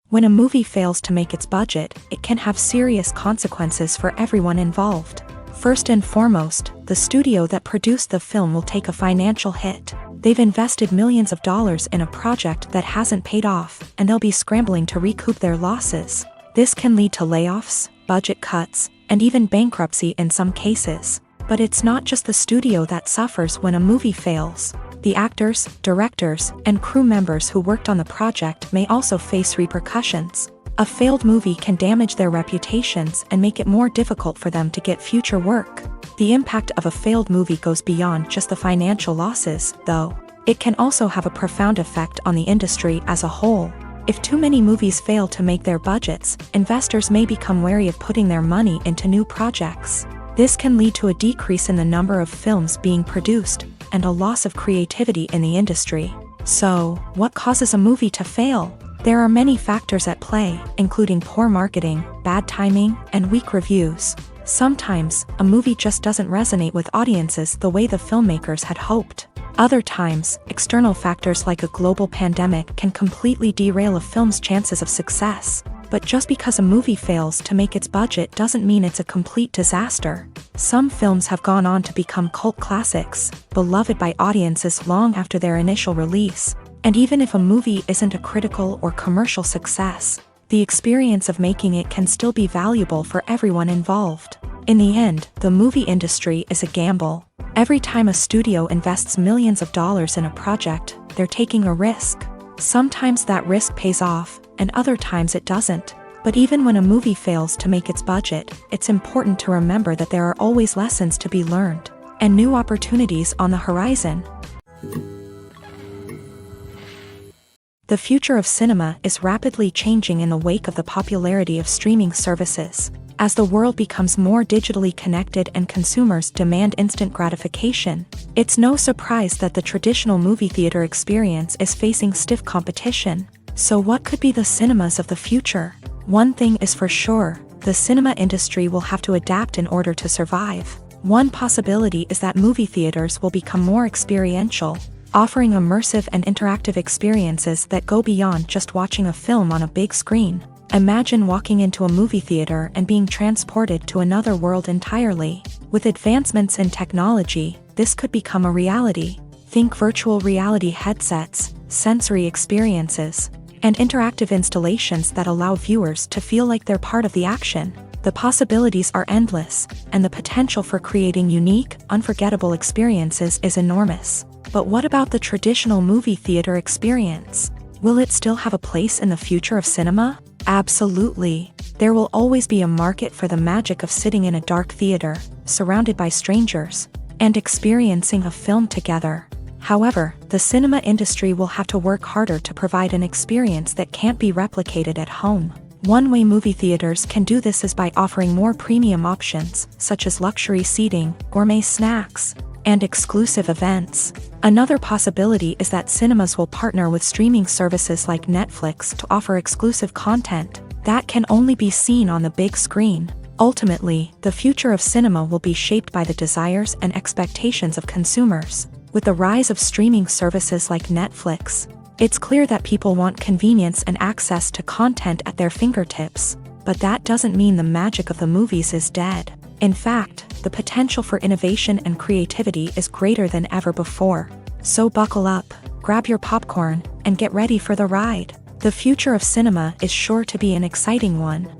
S1: When a movie fails to make its budget, it can have serious consequences for everyone involved. First and foremost, the studio that produced the film will take a financial hit. They've invested millions of dollars in a project that hasn't paid off, and they'll be scrambling to recoup their losses. This can lead to layoffs, budget cuts, and even bankruptcy in some cases. But it's not just the studio that suffers when a movie fails. The actors, directors, and crew members who worked on the project may also face repercussions. A failed movie can damage their reputations and make it more difficult for them to get future work. The impact of a failed movie goes beyond just the financial losses, though. It can also have a profound effect on the industry as a whole. If too many movies fail to make their budgets, investors may become wary of putting their money into new projects. This can lead to a decrease in the number of films being produced, and a loss of creativity in the industry. So, what causes a movie to fail? There are many factors at play, including poor marketing, bad timing, and weak reviews. Sometimes, a movie just doesn't resonate with audiences the way the filmmakers had hoped. Other times, external factors like a global pandemic can completely derail a film's chances of success. But just because a movie fails to make its budget doesn't mean it's a complete disaster. Some films have gone on to become cult classics, beloved by audiences long after their initial release. And even if a movie isn't a critical or commercial success, the experience of making it can still be valuable for everyone involved. In the end, the movie industry is a gamble. Every time a studio invests millions of dollars in a project, they're taking a risk. Sometimes that risk pays off, and other times it doesn't. But even when a movie fails to make its budget, it's important to remember that there are always lessons to be learned, and new opportunities on the horizon. The future of cinema is rapidly changing in the wake of the popularity of streaming services. As the world becomes more digitally connected and consumers demand instant gratification, it's no surprise that the traditional movie theater experience is facing stiff competition. So what could be the cinemas of the future? One thing is for sure, the cinema industry will have to adapt in order to survive. One possibility is that movie theaters will become more experiential, offering immersive and interactive experiences that go beyond just watching a film on a big screen. Imagine walking into a movie theater and being transported to another world entirely. With advancements in technology, this could become a reality. Think virtual reality headsets, sensory experiences, and interactive installations that allow viewers to feel like they're part of the action. The possibilities are endless, and the potential for creating unique, unforgettable experiences is enormous. But what about the traditional movie theater experience? Will it still have a place in the future of cinema? Absolutely. There will always be a market for the magic of sitting in a dark theater, surrounded by strangers, and experiencing a film together. However, the cinema industry will have to work harder to provide an experience that can't be replicated at home. One way movie theaters can do this is by offering more premium options, such as luxury seating, gourmet snacks, and exclusive events. Another possibility is that cinemas will partner with streaming services like Netflix to offer exclusive content that can only be seen on the big screen. Ultimately, the future of cinema will be shaped by the desires and expectations of consumers. With the rise of streaming services like Netflix, it's clear that people want convenience and access to content at their fingertips. But that doesn't mean the magic of the movies is dead. In fact, the potential for innovation and creativity is greater than ever before. So buckle up, grab your popcorn, and get ready for the ride. The future of cinema is sure to be an exciting one.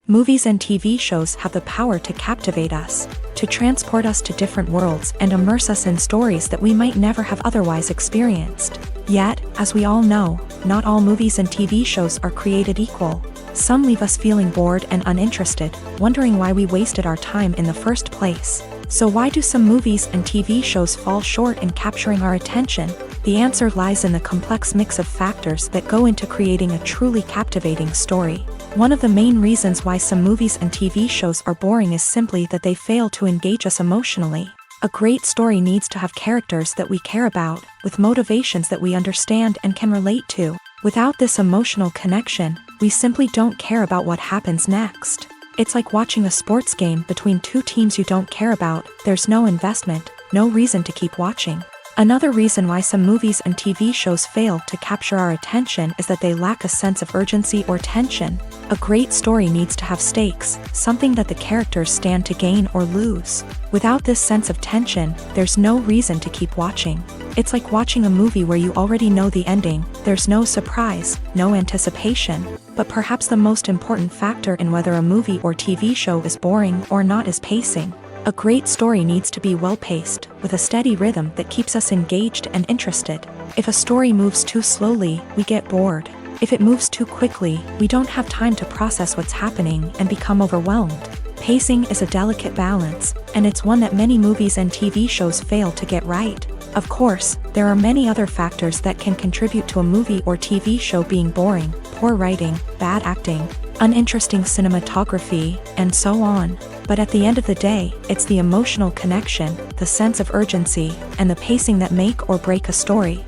S1: Movies and TV shows have the power to captivate us, to transport us to different worlds and immerse us in stories that we might never have otherwise experienced. Yet, as we all know, not all movies and TV shows are created equal. Some leave us feeling bored and uninterested, wondering why we wasted our time in the first place. So why do some movies and TV shows fall short in capturing our attention? The answer lies in the complex mix of factors that go into creating a truly captivating story. One of the main reasons why some movies and TV shows are boring is simply that they fail to engage us emotionally. A great story needs to have characters that we care about, with motivations that we understand and can relate to. Without this emotional connection, we simply don't care about what happens next. It's like watching a sports game between two teams you don't care about. There's no investment, no reason to keep watching. Another reason why some movies and TV shows fail to capture our attention is that they lack a sense of urgency or tension. A great story needs to have stakes, something that the characters stand to gain or lose. Without this sense of tension, there's no reason to keep watching. It's like watching a movie where you already know the ending. There's no surprise, no anticipation. But perhaps the most important factor in whether a movie or TV show is boring or not is pacing. A great story needs to be well-paced, with a steady rhythm that keeps us engaged and interested. If a story moves too slowly, we get bored. If it moves too quickly, we don't have time to process what's happening and become overwhelmed. Pacing is a delicate balance, and it's one that many movies and TV shows fail to get right. Of course, there are many other factors that can contribute to a movie or TV show being boring: poor writing, bad acting, uninteresting cinematography, and so on. But at the end of the day, it's the emotional connection, the sense of urgency, and the pacing that make or break a story.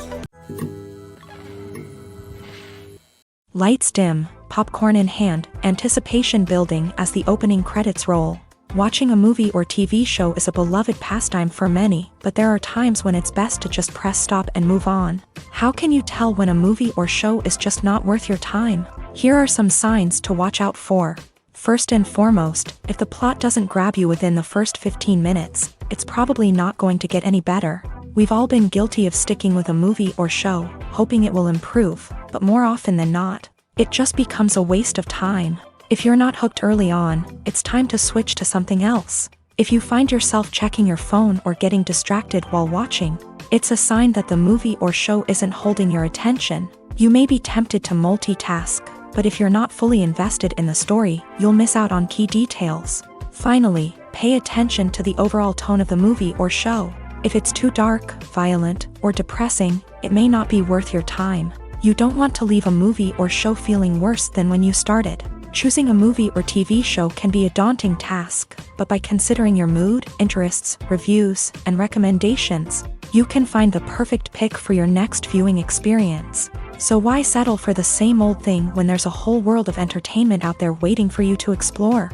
S1: Lights dim, popcorn in hand, anticipation building as the opening credits roll. Watching a movie or TV show is a beloved pastime for many, but there are times when it's best to just press stop and move on. How can you tell when a movie or show is just not worth your time? Here are some signs to watch out for. First and foremost, if the plot doesn't grab you within the first 15 minutes, it's probably not going to get any better. We've all been guilty of sticking with a movie or show, hoping it will improve, but more often than not, it just becomes a waste of time. If you're not hooked early on, it's time to switch to something else. If you find yourself checking your phone or getting distracted while watching, it's a sign that the movie or show isn't holding your attention. You may be tempted to multitask, but if you're not fully invested in the story, you'll miss out on key details. Finally, pay attention to the overall tone of the movie or show. If it's too dark, violent, or depressing, it may not be worth your time. You don't want to leave a movie or show feeling worse than when you started. Choosing a movie or TV show can be a daunting task, but by considering your mood, interests, reviews, and recommendations, you can find the perfect pick for your next viewing experience. So why settle for the same old thing when there's a whole world of entertainment out there waiting for you to explore?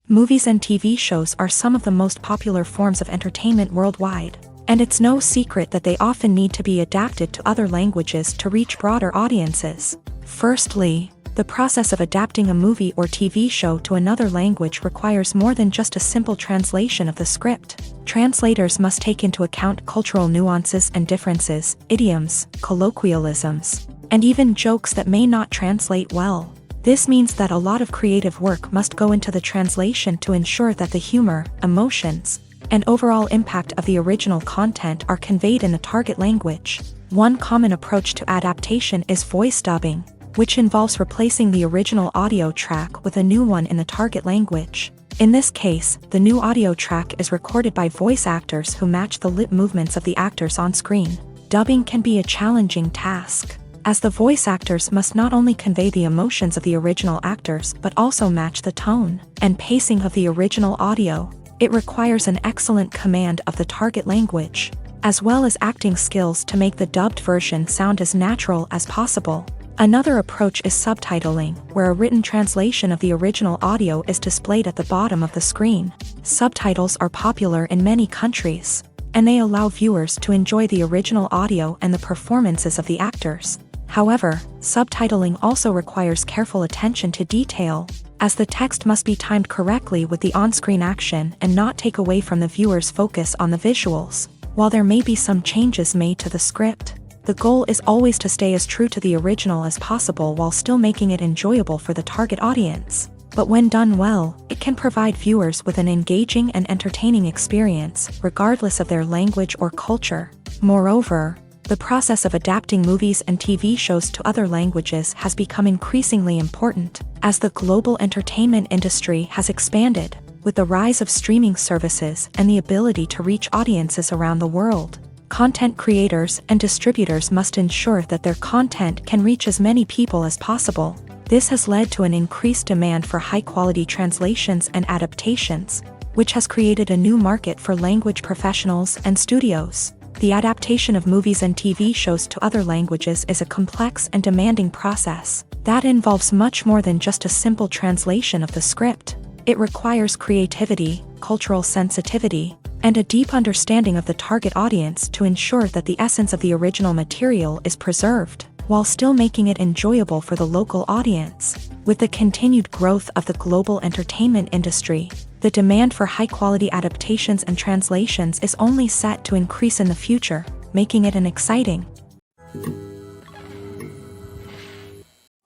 S1: Movies and TV shows are some of the most popular forms of entertainment worldwide, and it's no secret that they often need to be adapted to other languages to reach broader audiences. Firstly, the process of adapting a movie or TV show to another language requires more than just a simple translation of the script. Translators must take into account cultural nuances and differences, idioms, colloquialisms, and even jokes that may not translate well. This means that a lot of creative work must go into the translation to ensure that the humor, emotions, and overall impact of the original content are conveyed in the target language. One common approach to adaptation is voice dubbing, which involves replacing the original audio track with a new one in the target language. In this case, the new audio track is recorded by voice actors who match the lip movements of the actors on screen. Dubbing can be a challenging task, as the voice actors must not only convey the emotions of the original actors but also match the tone and pacing of the original audio. It requires an excellent command of the target language. as well as acting skills to make the dubbed version sound as natural as possible. Another approach is subtitling, where a written translation of the original audio is displayed at the bottom of the screen. Subtitles are popular in many countries, and they allow viewers to enjoy the original audio and the performances of the actors. However, subtitling also requires careful attention to detail, as the text must be timed correctly with the on-screen action and not take away from the viewer's focus on the visuals. While there may be some changes made to the script, the goal is always to stay as true to the original as possible while still making it enjoyable for the target audience. But when done well, it can provide viewers with an engaging and entertaining experience, regardless of their language or culture. Moreover, the process of adapting movies and TV shows to other languages has become increasingly important, as the global entertainment industry has expanded, with the rise of streaming services and the ability to reach audiences around the world. Content creators and distributors must ensure that their content can reach as many people as possible. This has led to an increased demand for high-quality translations and adaptations, which has created a new market for language professionals and studios. The adaptation of movies and TV shows to other languages is a complex and demanding process that involves much more than just a simple translation of the script. It requires creativity, cultural sensitivity, and a deep understanding of the target audience to ensure that the essence of the original material is preserved, while still making it enjoyable for the local audience. With the continued growth of the global entertainment industry, the demand for high-quality adaptations and translations is only set to increase in the future, making it an exciting.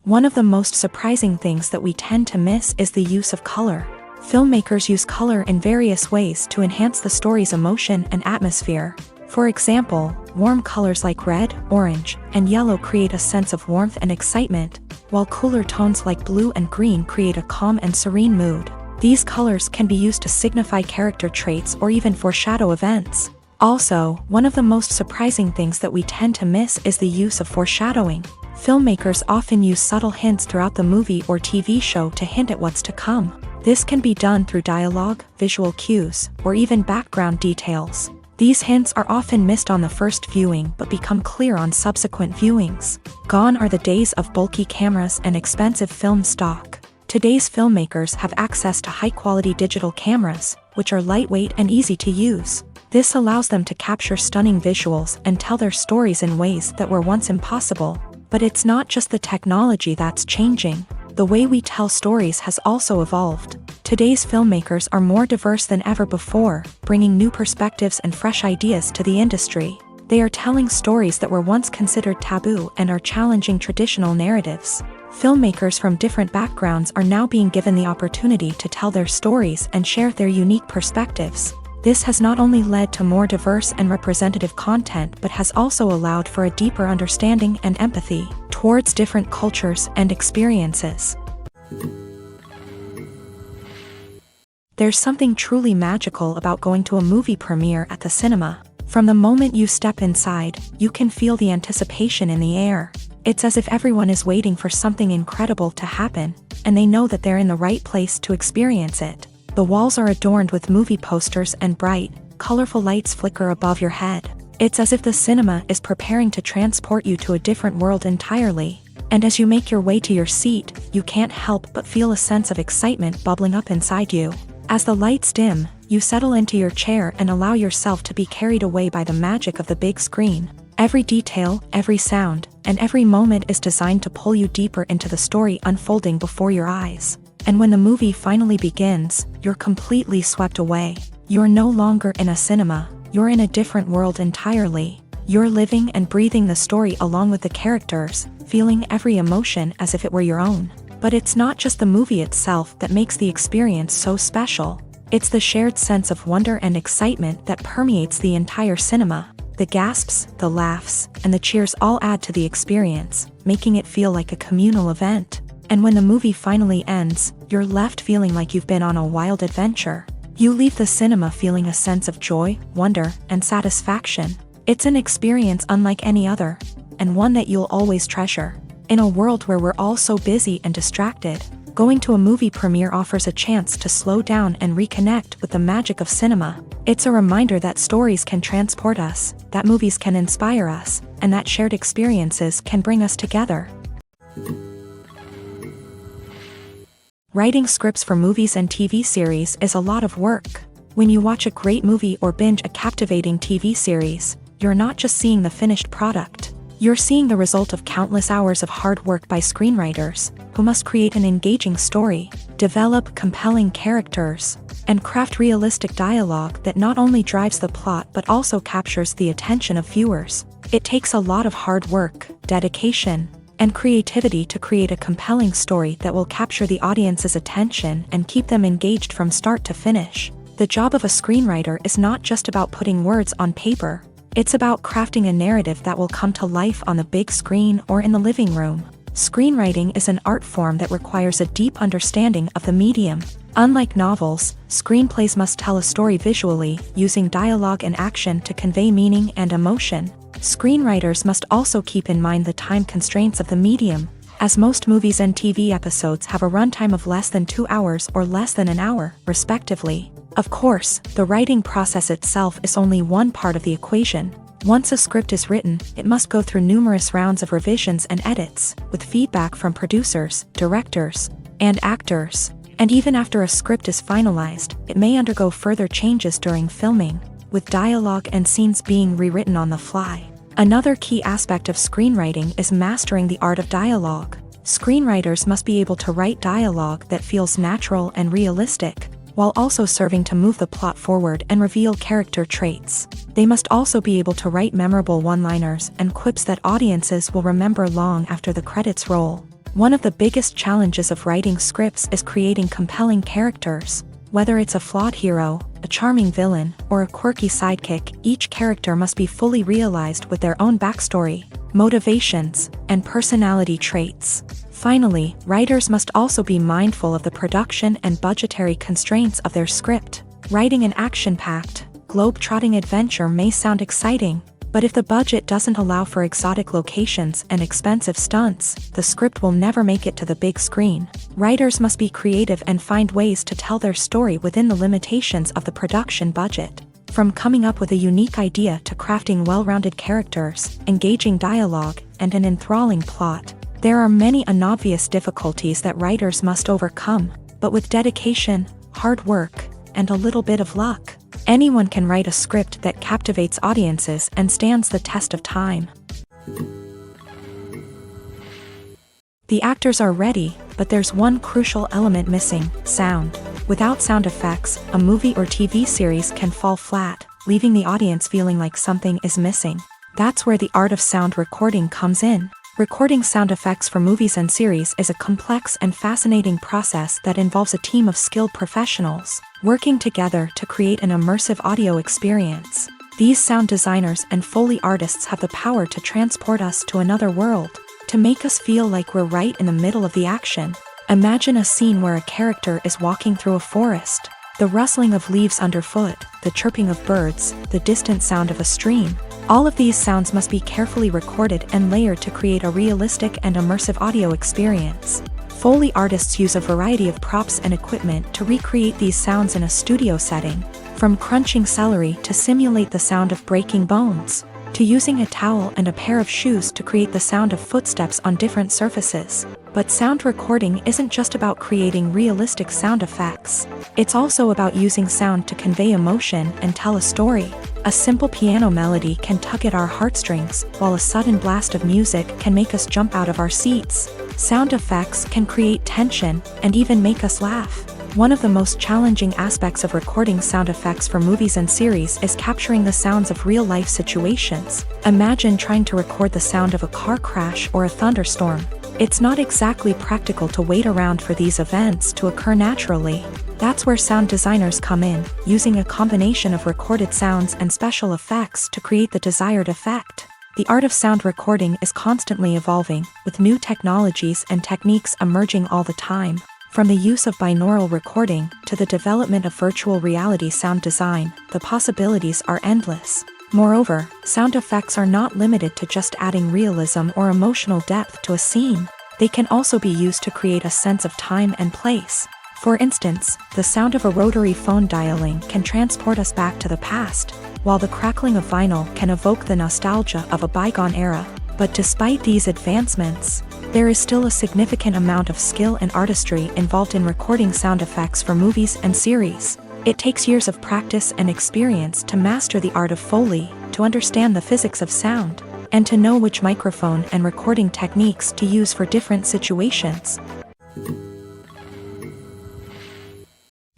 S1: One of the most surprising things that we tend to miss is the use of color. Filmmakers use color in various ways to enhance the story's emotion and atmosphere. For example, warm colors like red, orange, and yellow create a sense of warmth and excitement, while cooler tones like blue and green create a calm and serene mood. These colors can be used to signify character traits or even foreshadow events. Also, one of the most surprising things that we tend to miss is the use of foreshadowing. Filmmakers often use subtle hints throughout the movie or TV show to hint at what's to come. This can be done through dialogue, visual cues, or even background details. These hints are often missed on the first viewing but become clear on subsequent viewings. Gone are the days of bulky cameras and expensive film stock. Today's filmmakers have access to high-quality digital cameras, which are lightweight and easy to use. This allows them to capture stunning visuals and tell their stories in ways that were once impossible. But it's not just the technology that's changing. The way we tell stories has also evolved. Today's filmmakers are more diverse than ever before, bringing new perspectives and fresh ideas to the industry. They are telling stories that were once considered taboo and are challenging traditional narratives. Filmmakers from different backgrounds are now being given the opportunity to tell their stories and share their unique perspectives. This has not only led to more diverse and representative content but has also allowed for a deeper understanding and empathy towards different cultures and experiences. There's something truly magical about going to a movie premiere at the cinema. From the moment you step inside, you can feel the anticipation in the air. It's as if everyone is waiting for something incredible to happen, and they know that they're in the right place to experience it. The walls are adorned with movie posters and bright, colorful lights flicker above your head. It's as if the cinema is preparing to transport you to a different world entirely. And as you make your way to your seat, you can't help but feel a sense of excitement bubbling up inside you. As the lights dim, you settle into your chair and allow yourself to be carried away by the magic of the big screen. Every detail, every sound, and every moment is designed to pull you deeper into the story unfolding before your eyes. And when the movie finally begins, you're completely swept away. You're no longer in a cinema, you're in a different world entirely. You're living and breathing the story along with the characters, feeling every emotion as if it were your own. But it's not just the movie itself that makes the experience so special. It's the shared sense of wonder and excitement that permeates the entire cinema. The gasps, the laughs, and the cheers all add to the experience, making it feel like a communal event. And when the movie finally ends, you're left feeling like you've been on a wild adventure. You leave the cinema feeling a sense of joy, wonder, and satisfaction. It's an experience unlike any other, and one that you'll always treasure. In a world where we're all so busy and distracted, going to a movie premiere offers a chance to slow down and reconnect with the magic of cinema. It's a reminder that stories can transport us, that movies can inspire us, and that shared experiences can bring us together. Writing scripts for movies and TV series is a lot of work. When you watch a great movie or binge a captivating TV series, you're not just seeing the finished product. You're seeing the result of countless hours of hard work by screenwriters, who must create an engaging story, develop compelling characters, and craft realistic dialogue that not only drives the plot but also captures the attention of viewers. It takes a lot of hard work, dedication, and creativity to create a compelling story that will capture the audience's attention and keep them engaged from start to finish. The job of a screenwriter is not just about putting words on paper. It's about crafting a narrative that will come to life on the big screen or in the living room. Screenwriting is an art form that requires a deep understanding of the medium. Unlike novels, screenplays must tell a story visually, using dialogue and action to convey meaning and emotion. Screenwriters must also keep in mind the time constraints of the medium, as most movies and TV episodes have a runtime of less than 2 hours or less than an hour, respectively. Of course, the writing process itself is only one part of the equation. Once a script is written, it must go through numerous rounds of revisions and edits, with feedback from producers, directors, and actors. And even after a script is finalized, it may undergo further changes during filming, with dialogue and scenes being rewritten on the fly. Another key aspect of screenwriting is mastering the art of dialogue. Screenwriters must be able to write dialogue that feels natural and realistic, while also serving to move the plot forward and reveal character traits. They must also be able to write memorable one-liners and quips that audiences will remember long after the credits roll. One of the biggest challenges of writing scripts is creating compelling characters. Whether it's a flawed hero, a charming villain, or a quirky sidekick, each character must be fully realized with their own backstory, motivations, and personality traits. Finally, writers must also be mindful of the production and budgetary constraints of their script. Writing an action-packed, globe-trotting adventure may sound exciting, but if the budget doesn't allow for exotic locations and expensive stunts, the script will never make it to the big screen. Writers must be creative and find ways to tell their story within the limitations of the production budget. From coming up with a unique idea to crafting well-rounded characters, engaging dialogue, and an enthralling plot, there are many unobvious difficulties that writers must overcome, but with dedication, hard work, and a little bit of luck, anyone can write a script that captivates audiences and stands the test of time. The actors are ready, but there's one crucial element missing: sound. Without sound effects, a movie or TV series can fall flat, leaving the audience feeling like something is missing. That's where the art of sound recording comes in. Recording sound effects for movies and series is a complex and fascinating process that involves a team of skilled professionals working together to create an immersive audio experience. These sound designers and Foley artists have the power to transport us to another world, to make us feel like we're right in the middle of the action. Imagine a scene where a character is walking through a forest. The rustling of leaves underfoot, the chirping of birds, the distant sound of a stream. All of these sounds must be carefully recorded and layered to create a realistic and immersive audio experience. Foley artists use a variety of props and equipment to recreate these sounds in a studio setting, from crunching celery to simulate the sound of breaking bones, to using a towel and a pair of shoes to create the sound of footsteps on different surfaces. But sound recording isn't just about creating realistic sound effects. It's also about using sound to convey emotion and tell a story. A simple piano melody can tug at our heartstrings, while a sudden blast of music can make us jump out of our seats. Sound effects can create tension and even make us laugh. One of the most challenging aspects of recording sound effects for movies and series is capturing the sounds of real-life situations. Imagine trying to record the sound of a car crash or a thunderstorm. It's not exactly practical to wait around for these events to occur naturally. That's where sound designers come in, using a combination of recorded sounds and special effects to create the desired effect. The art of sound recording is constantly evolving, with new technologies and techniques emerging all the time. From the use of binaural recording to the development of virtual reality sound design, the possibilities are endless. Moreover, sound effects are not limited to just adding realism or emotional depth to a scene. They can also be used to create a sense of time and place. For instance, the sound of a rotary phone dialing can transport us back to the past, while the crackling of vinyl can evoke the nostalgia of a bygone era. But despite these advancements, there is still a significant amount of skill and artistry involved in recording sound effects for movies and series. It takes years of practice and experience to master the art of Foley, to understand the physics of sound, and to know which microphone and recording techniques to use for different situations.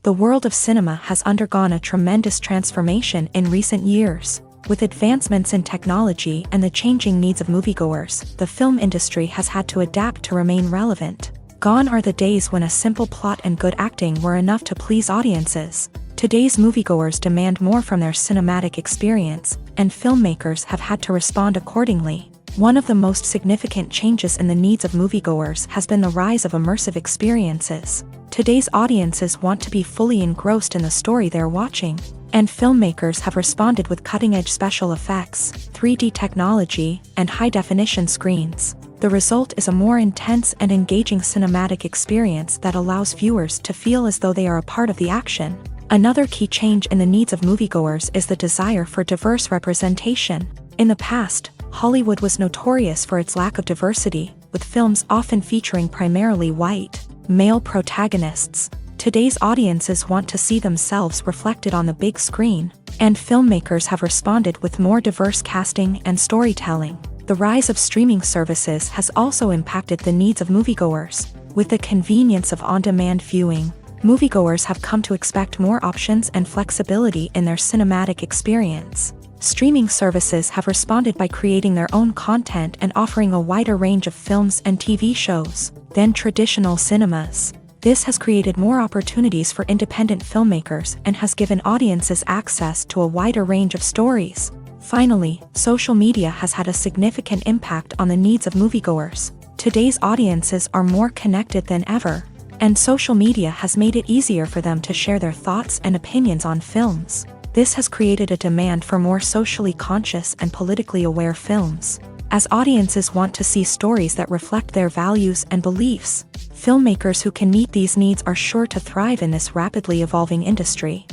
S1: The world of cinema has undergone a tremendous transformation in recent years. With advancements in technology and the changing needs of moviegoers, the film industry has had to adapt to remain relevant. Gone are the days when a simple plot and good acting were enough to please audiences. Today's moviegoers demand more from their cinematic experience, and filmmakers have had to respond accordingly. One of the most significant changes in the needs of moviegoers has been the rise of immersive experiences. Today's audiences want to be fully engrossed in the story they're watching, and filmmakers have responded with cutting-edge special effects, 3D technology, and high-definition screens. The result is a more intense and engaging cinematic experience that allows viewers to feel as though they are a part of the action. Another key change in the needs of moviegoers is the desire for diverse representation. In the past, Hollywood was notorious for its lack of diversity, with films often featuring primarily white, male protagonists. Today's audiences want to see themselves reflected on the big screen, and filmmakers have responded with more diverse casting and storytelling. The rise of streaming services has also impacted the needs of moviegoers. With the convenience of on-demand viewing, moviegoers have come to expect more options and flexibility in their cinematic experience. Streaming services have responded by creating their own content and offering a wider range of films and TV shows than traditional cinemas. This has created more opportunities for independent filmmakers and has given audiences access to a wider range of stories. Finally, social media has had a significant impact on the needs of moviegoers. Today's audiences are more connected than ever, and social media has made it easier for them to share their thoughts and opinions on films. This has created a demand for more socially conscious and politically aware films. As audiences want to see stories that reflect their values and beliefs, filmmakers who can meet these needs are sure to thrive in this rapidly evolving industry.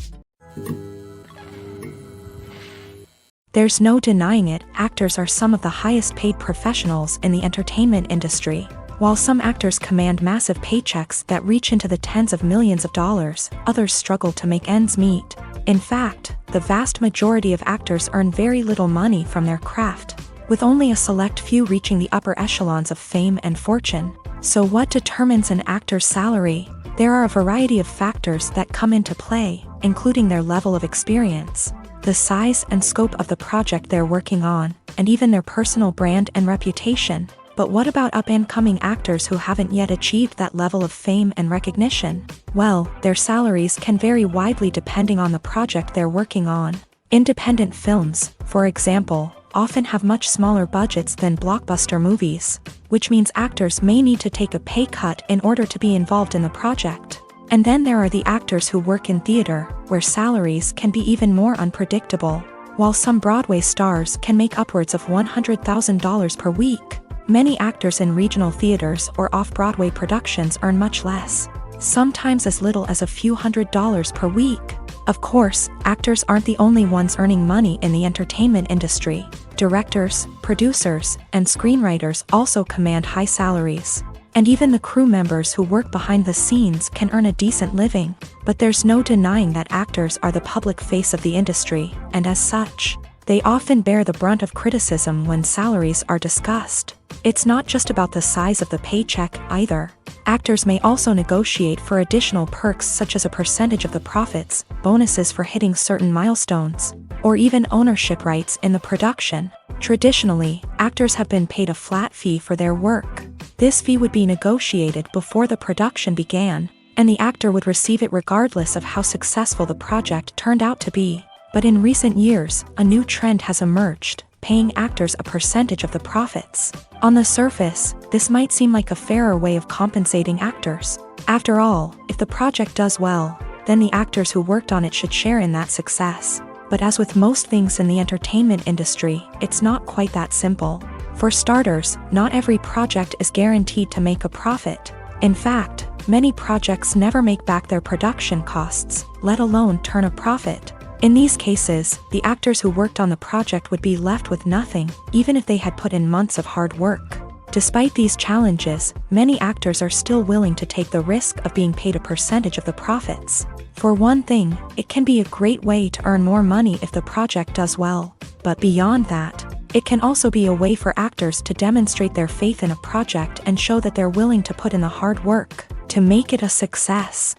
S1: There's no denying it, actors are some of the highest paid professionals in the entertainment industry. While some actors command massive paychecks that reach into the tens of millions of dollars, others struggle to make ends meet. In fact, the vast majority of actors earn very little money from their craft, with only a select few reaching the upper echelons of fame and fortune. So what determines an actor's salary? There are a variety of factors that come into play, including their level of experience, the size and scope of the project they're working on, and even their personal brand and reputation. But what about up-and-coming actors who haven't yet achieved that level of fame and recognition? Well, their salaries can vary widely depending on the project they're working on. Independent films, for example, often have much smaller budgets than blockbuster movies, which means actors may need to take a pay cut in order to be involved in the project. And then there are the actors who work in theater, where salaries can be even more unpredictable. While some Broadway stars can make upwards of $100,000 per week, many actors in regional theaters or off-Broadway productions earn much less, sometimes as little as a few $100s per week. Of course, actors aren't the only ones earning money in the entertainment industry. Directors, producers, and screenwriters also command high salaries. And even the crew members who work behind the scenes can earn a decent living. But there's no denying that actors are the public face of the industry, and as such, they often bear the brunt of criticism when salaries are discussed. It's not just about the size of the paycheck, either. Actors may also negotiate for additional perks such as a percentage of the profits, bonuses for hitting certain milestones, or even ownership rights in the production. Traditionally, actors have been paid a flat fee for their work. This fee would be negotiated before the production began, and the actor would receive it regardless of how successful the project turned out to be. But in recent years, a new trend has emerged, paying actors a percentage of the profits. On the surface, this might seem like a fairer way of compensating actors. After all, if the project does well, then the actors who worked on it should share in that success. But as with most things in the entertainment industry, it's not quite that simple. For starters, not every project is guaranteed to make a profit. In fact, many projects never make back their production costs, let alone turn a profit. In these cases, the actors who worked on the project would be left with nothing, even if they had put in months of hard work. Despite these challenges, many actors are still willing to take the risk of being paid a percentage of the profits. For one thing, it can be a great way to earn more money if the project does well. But beyond that, it can also be a way for actors to demonstrate their faith in a project and show that they're willing to put in the hard work to make it a success.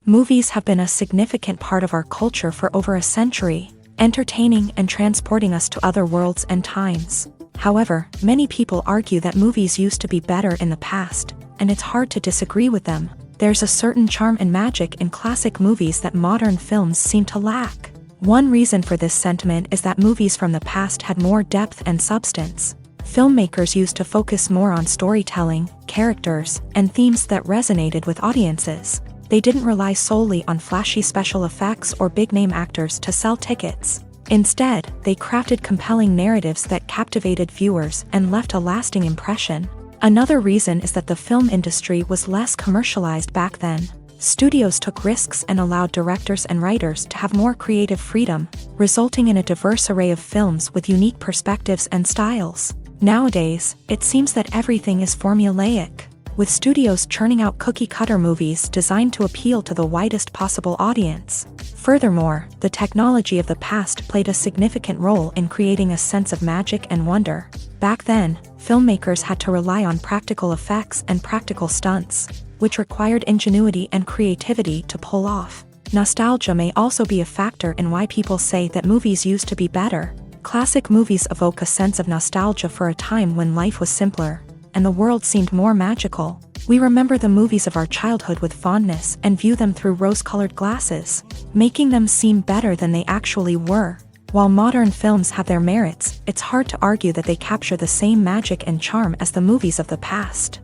S1: Movies have been a significant part of our culture for over a century, entertaining and transporting us to other worlds and times. However, many people argue that movies used to be better in the past, and it's hard to disagree with them. There's a certain charm and magic in classic movies that modern films seem to lack. One reason for this sentiment is that movies from the past had more depth and substance. Filmmakers used to focus more on storytelling, characters, and themes that resonated with audiences. They didn't rely solely on flashy special effects or big-name actors to sell tickets. Instead, they crafted compelling narratives that captivated viewers and left a lasting impression. Another reason is that the film industry was less commercialized back then. Studios took risks and allowed directors and writers to have more creative freedom, resulting in a diverse array of films with unique perspectives and styles. Nowadays, it seems that everything is formulaic, with studios churning out cookie-cutter movies designed to appeal to the widest possible audience. Furthermore, the technology of the past played a significant role in creating a sense of magic and wonder. Back then, filmmakers had to rely on practical effects and practical stunts, which required ingenuity and creativity to pull off. Nostalgia may also be a factor in why people say that movies used to be better. Classic movies evoke a sense of nostalgia for a time when life was simpler, and the world seemed more magical. We remember the movies of our childhood with fondness and view them through rose-colored glasses, making them seem better than they actually were. While modern films have their merits, it's hard to argue that they capture the same magic and charm as the movies of the past.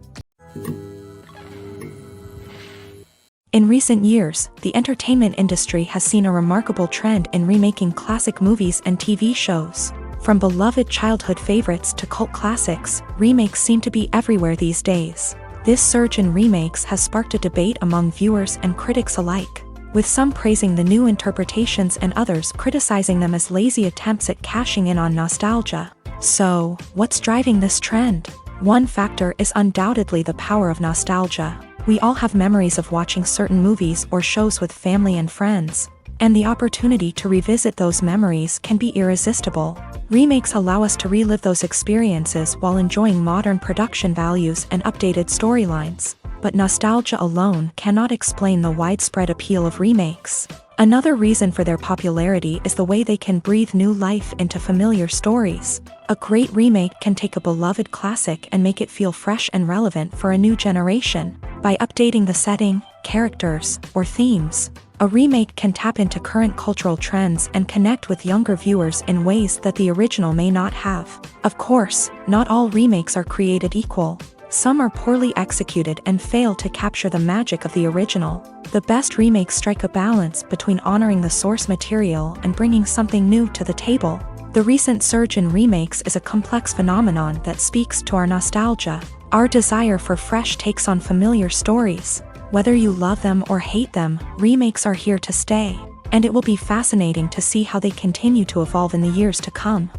S1: In recent years, the entertainment industry has seen a remarkable trend in remaking classic movies and TV shows. From beloved childhood favorites to cult classics, remakes seem to be everywhere these days. This surge in remakes has sparked a debate among viewers and critics alike, with some praising the new interpretations and others criticizing them as lazy attempts at cashing in on nostalgia. So, what's driving this trend? One factor is undoubtedly the power of nostalgia. We all have memories of watching certain movies or shows with family and friends, and the opportunity to revisit those memories can be irresistible. Remakes allow us to relive those experiences while enjoying modern production values and updated storylines. But nostalgia alone cannot explain the widespread appeal of remakes. Another reason for their popularity is the way they can breathe new life into familiar stories. A great remake can take a beloved classic and make it feel fresh and relevant for a new generation. By updating the setting, characters, or themes, a remake can tap into current cultural trends and connect with younger viewers in ways that the original may not have. Of course, not all remakes are created equal. Some are poorly executed and fail to capture the magic of the original. The best remakes strike a balance between honoring the source material and bringing something new to the table. The recent surge in remakes is a complex phenomenon that speaks to our nostalgia, our desire for fresh takes on familiar stories. Whether you love them or hate them, remakes are here to stay, and it will be fascinating to see how they continue to evolve in the years to come.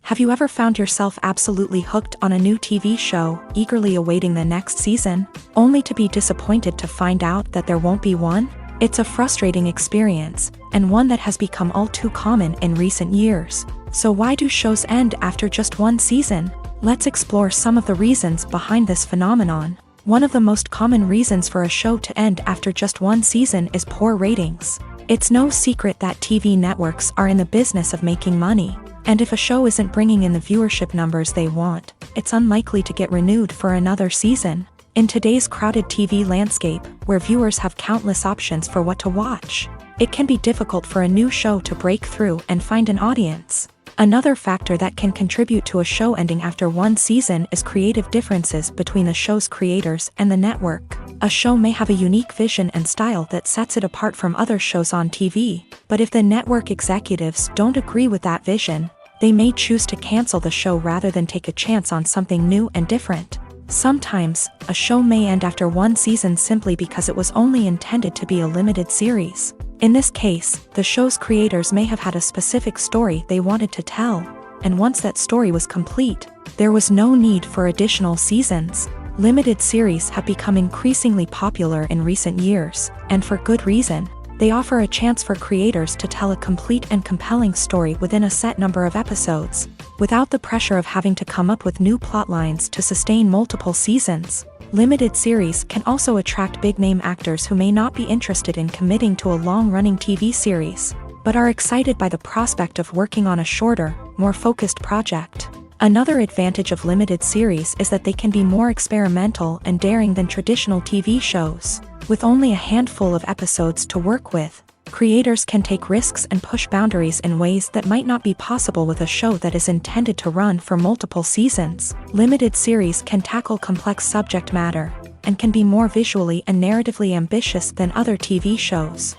S1: Have you ever found yourself absolutely hooked on a new TV show, eagerly awaiting the next season, only to be disappointed to find out that there won't be one? It's a frustrating experience, and one that has become all too common in recent years. So why do shows end after just one season? Let's explore some of the reasons behind this phenomenon. One of the most common reasons for a show to end after just one season is poor ratings. It's no secret that TV networks are in the business of making money, and if a show isn't bringing in the viewership numbers they want, it's unlikely to get renewed for another season. In today's crowded TV landscape, where viewers have countless options for what to watch, it can be difficult for a new show to break through and find an audience. Another factor that can contribute to a show ending after one season is creative differences between the show's creators and the network. A show may have a unique vision and style that sets it apart from other shows on TV, but if the network executives don't agree with that vision, They may choose to cancel the show rather than take a chance on something new and different. Sometimes, a show may end after one season simply because it was only intended to be a limited series. In this case, the show's creators may have had a specific story they wanted to tell, and once that story was complete, there was no need for additional seasons. Limited series have become increasingly popular in recent years, and for good reason. They offer a chance for creators to tell a complete and compelling story within a set number of episodes, without the pressure of having to come up with new plotlines to sustain multiple seasons. Limited series can also attract big-name actors who may not be interested in committing to a long-running TV series, but are excited by the prospect of working on a shorter, more focused project. Another advantage of limited series is that they can be more experimental and daring than traditional TV shows. With only a handful of episodes to work with, creators can take risks and push boundaries in ways that might not be possible with a show that is intended to run for multiple seasons. Limited series can tackle complex subject matter, and can be more visually and narratively ambitious than other TV shows.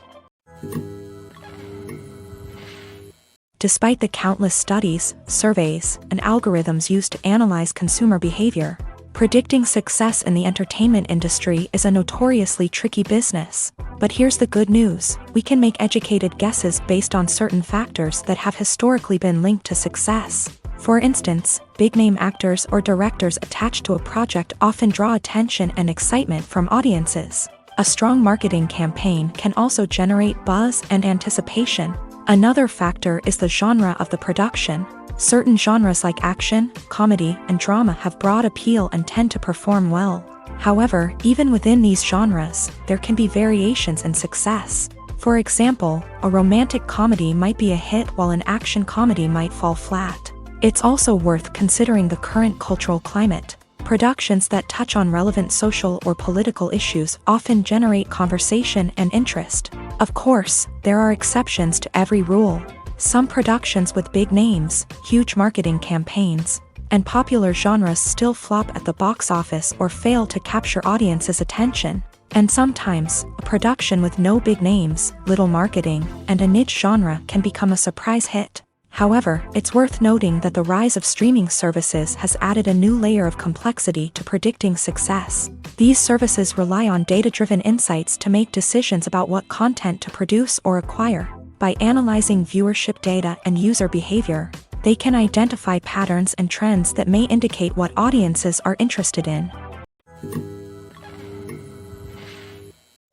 S1: Despite the countless studies, surveys, and algorithms used to analyze consumer behavior, predicting success in the entertainment industry is a notoriously tricky business. But here's the good news: we can make educated guesses based on certain factors that have historically been linked to success. For instance, big-name actors or directors attached to a project often draw attention and excitement from audiences. A strong marketing campaign can also generate buzz and anticipation. Another factor is the genre of the production. Certain genres like action, comedy, and drama have broad appeal and tend to perform well. However, even within these genres, there can be variations in success. For example, a romantic comedy might be a hit while an action comedy might fall flat. It's also worth considering the current cultural climate. Productions that touch on relevant social or political issues often generate conversation and interest. Of course, there are exceptions to every rule. Some productions with big names, huge marketing campaigns, and popular genres still flop at the box office or fail to capture audiences' attention. And sometimes, a production with no big names, little marketing, and a niche genre can become a surprise hit. However, it's worth noting that the rise of streaming services has added a new layer of complexity to predicting success. These services rely on data-driven insights to make decisions about what content to produce or acquire. By analyzing viewership data and user behavior, they can identify patterns and trends that may indicate what audiences are interested in.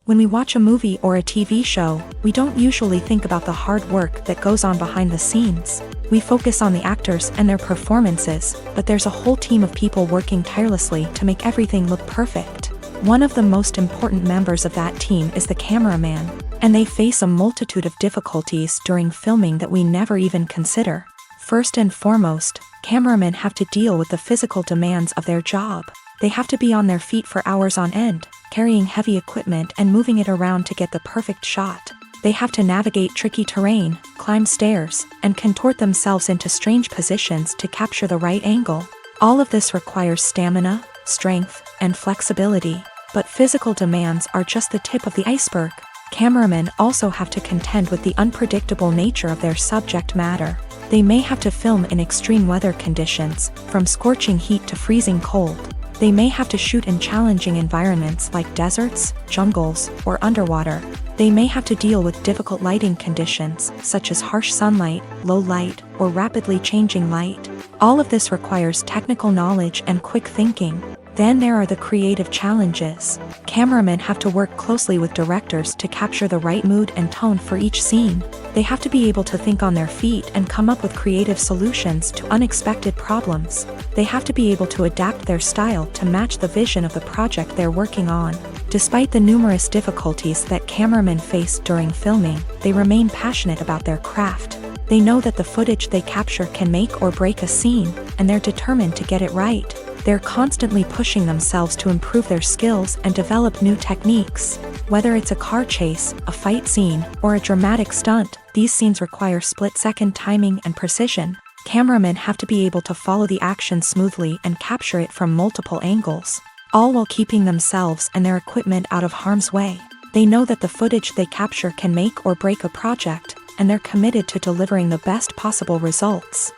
S1: When we watch a movie or a TV show, we don't usually think about the hard work that goes on behind the scenes. We focus on the actors and their performances, but there's a whole team of people working tirelessly to make everything look perfect. One of the most important members of that team is the cameraman, and they face a multitude of difficulties during filming that we never even consider. First and foremost, cameramen have to deal with the physical demands of their job. They have to be on their feet for hours on end, carrying heavy equipment and moving it around to get the perfect shot. They have to navigate tricky terrain, climb stairs, and contort themselves into strange positions to capture the right angle. All of this requires stamina, strength, and flexibility. But physical demands are just the tip of the iceberg. Cameramen also have to contend with the unpredictable nature of their subject matter. They may have to film in extreme weather conditions, from scorching heat to freezing cold. They may have to shoot in challenging environments like deserts, jungles, or underwater. They may have to deal with difficult lighting conditions, such as harsh sunlight, low light, or rapidly changing light. All of this requires technical knowledge and quick thinking. Then there are the creative challenges. Cameramen have to work closely with directors to capture the right mood and tone for each scene. They have to be able to think on their feet and come up with creative solutions to unexpected problems. They have to be able to adapt their style to match the vision of the project they're working on. Despite the numerous difficulties that cameramen face during filming, they remain passionate about their craft. They know that the footage they capture can make or break a scene, and they're determined to get it right. They're constantly pushing themselves to improve their skills and develop new techniques. Whether it's a car chase, a fight scene, or a dramatic stunt, these scenes require split-second timing and precision. Cameramen have to be able to follow the action smoothly and capture it from multiple angles, all while keeping themselves and their equipment out of harm's way. They know that the footage they capture can make or break a project, and they're committed to delivering the best possible results.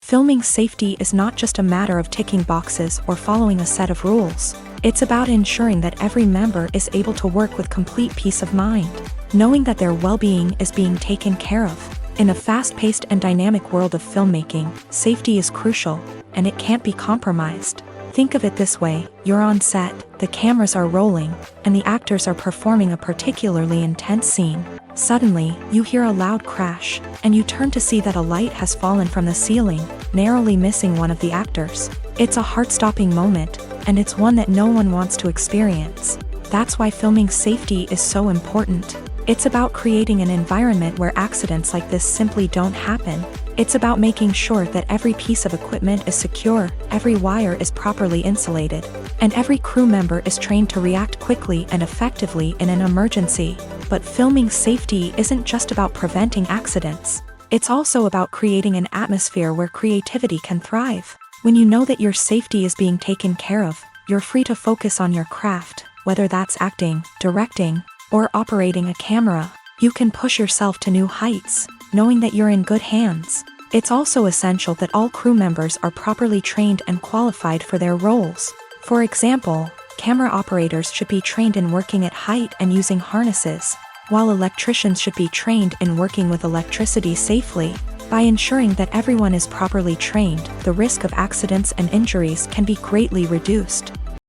S1: Filming safety is not just a matter of ticking boxes or following a set of rules. It's about ensuring that every member is able to work with complete peace of mind, knowing that their well-being is being taken care of. In a fast-paced and dynamic world of filmmaking, safety is crucial, and it can't be compromised. Think of it this way: you're on set, the cameras are rolling, and the actors are performing a particularly intense scene. Suddenly, you hear a loud crash, and you turn to see that a light has fallen from the ceiling, narrowly missing one of the actors. It's a heart-stopping moment, and it's one that no one wants to experience. That's why filming safety is so important. It's about creating an environment where accidents like this simply don't happen. It's about making sure that every piece of equipment is secure, every wire is properly insulated, and every crew member is trained to react quickly and effectively in an emergency. But filming safety isn't just about preventing accidents. It's also about creating an atmosphere where creativity can thrive. When you know that your safety is being taken care of, you're free to focus on your craft, whether that's acting, directing, or operating a camera. You can push yourself to new heights, knowing that you're in good hands. It's also essential that all crew members are properly trained and qualified for their roles. For example, camera operators should be trained in working at height and using harnesses, while electricians should be trained in working with electricity safely. By ensuring that everyone is properly trained, the risk of accidents and injuries can be greatly reduced.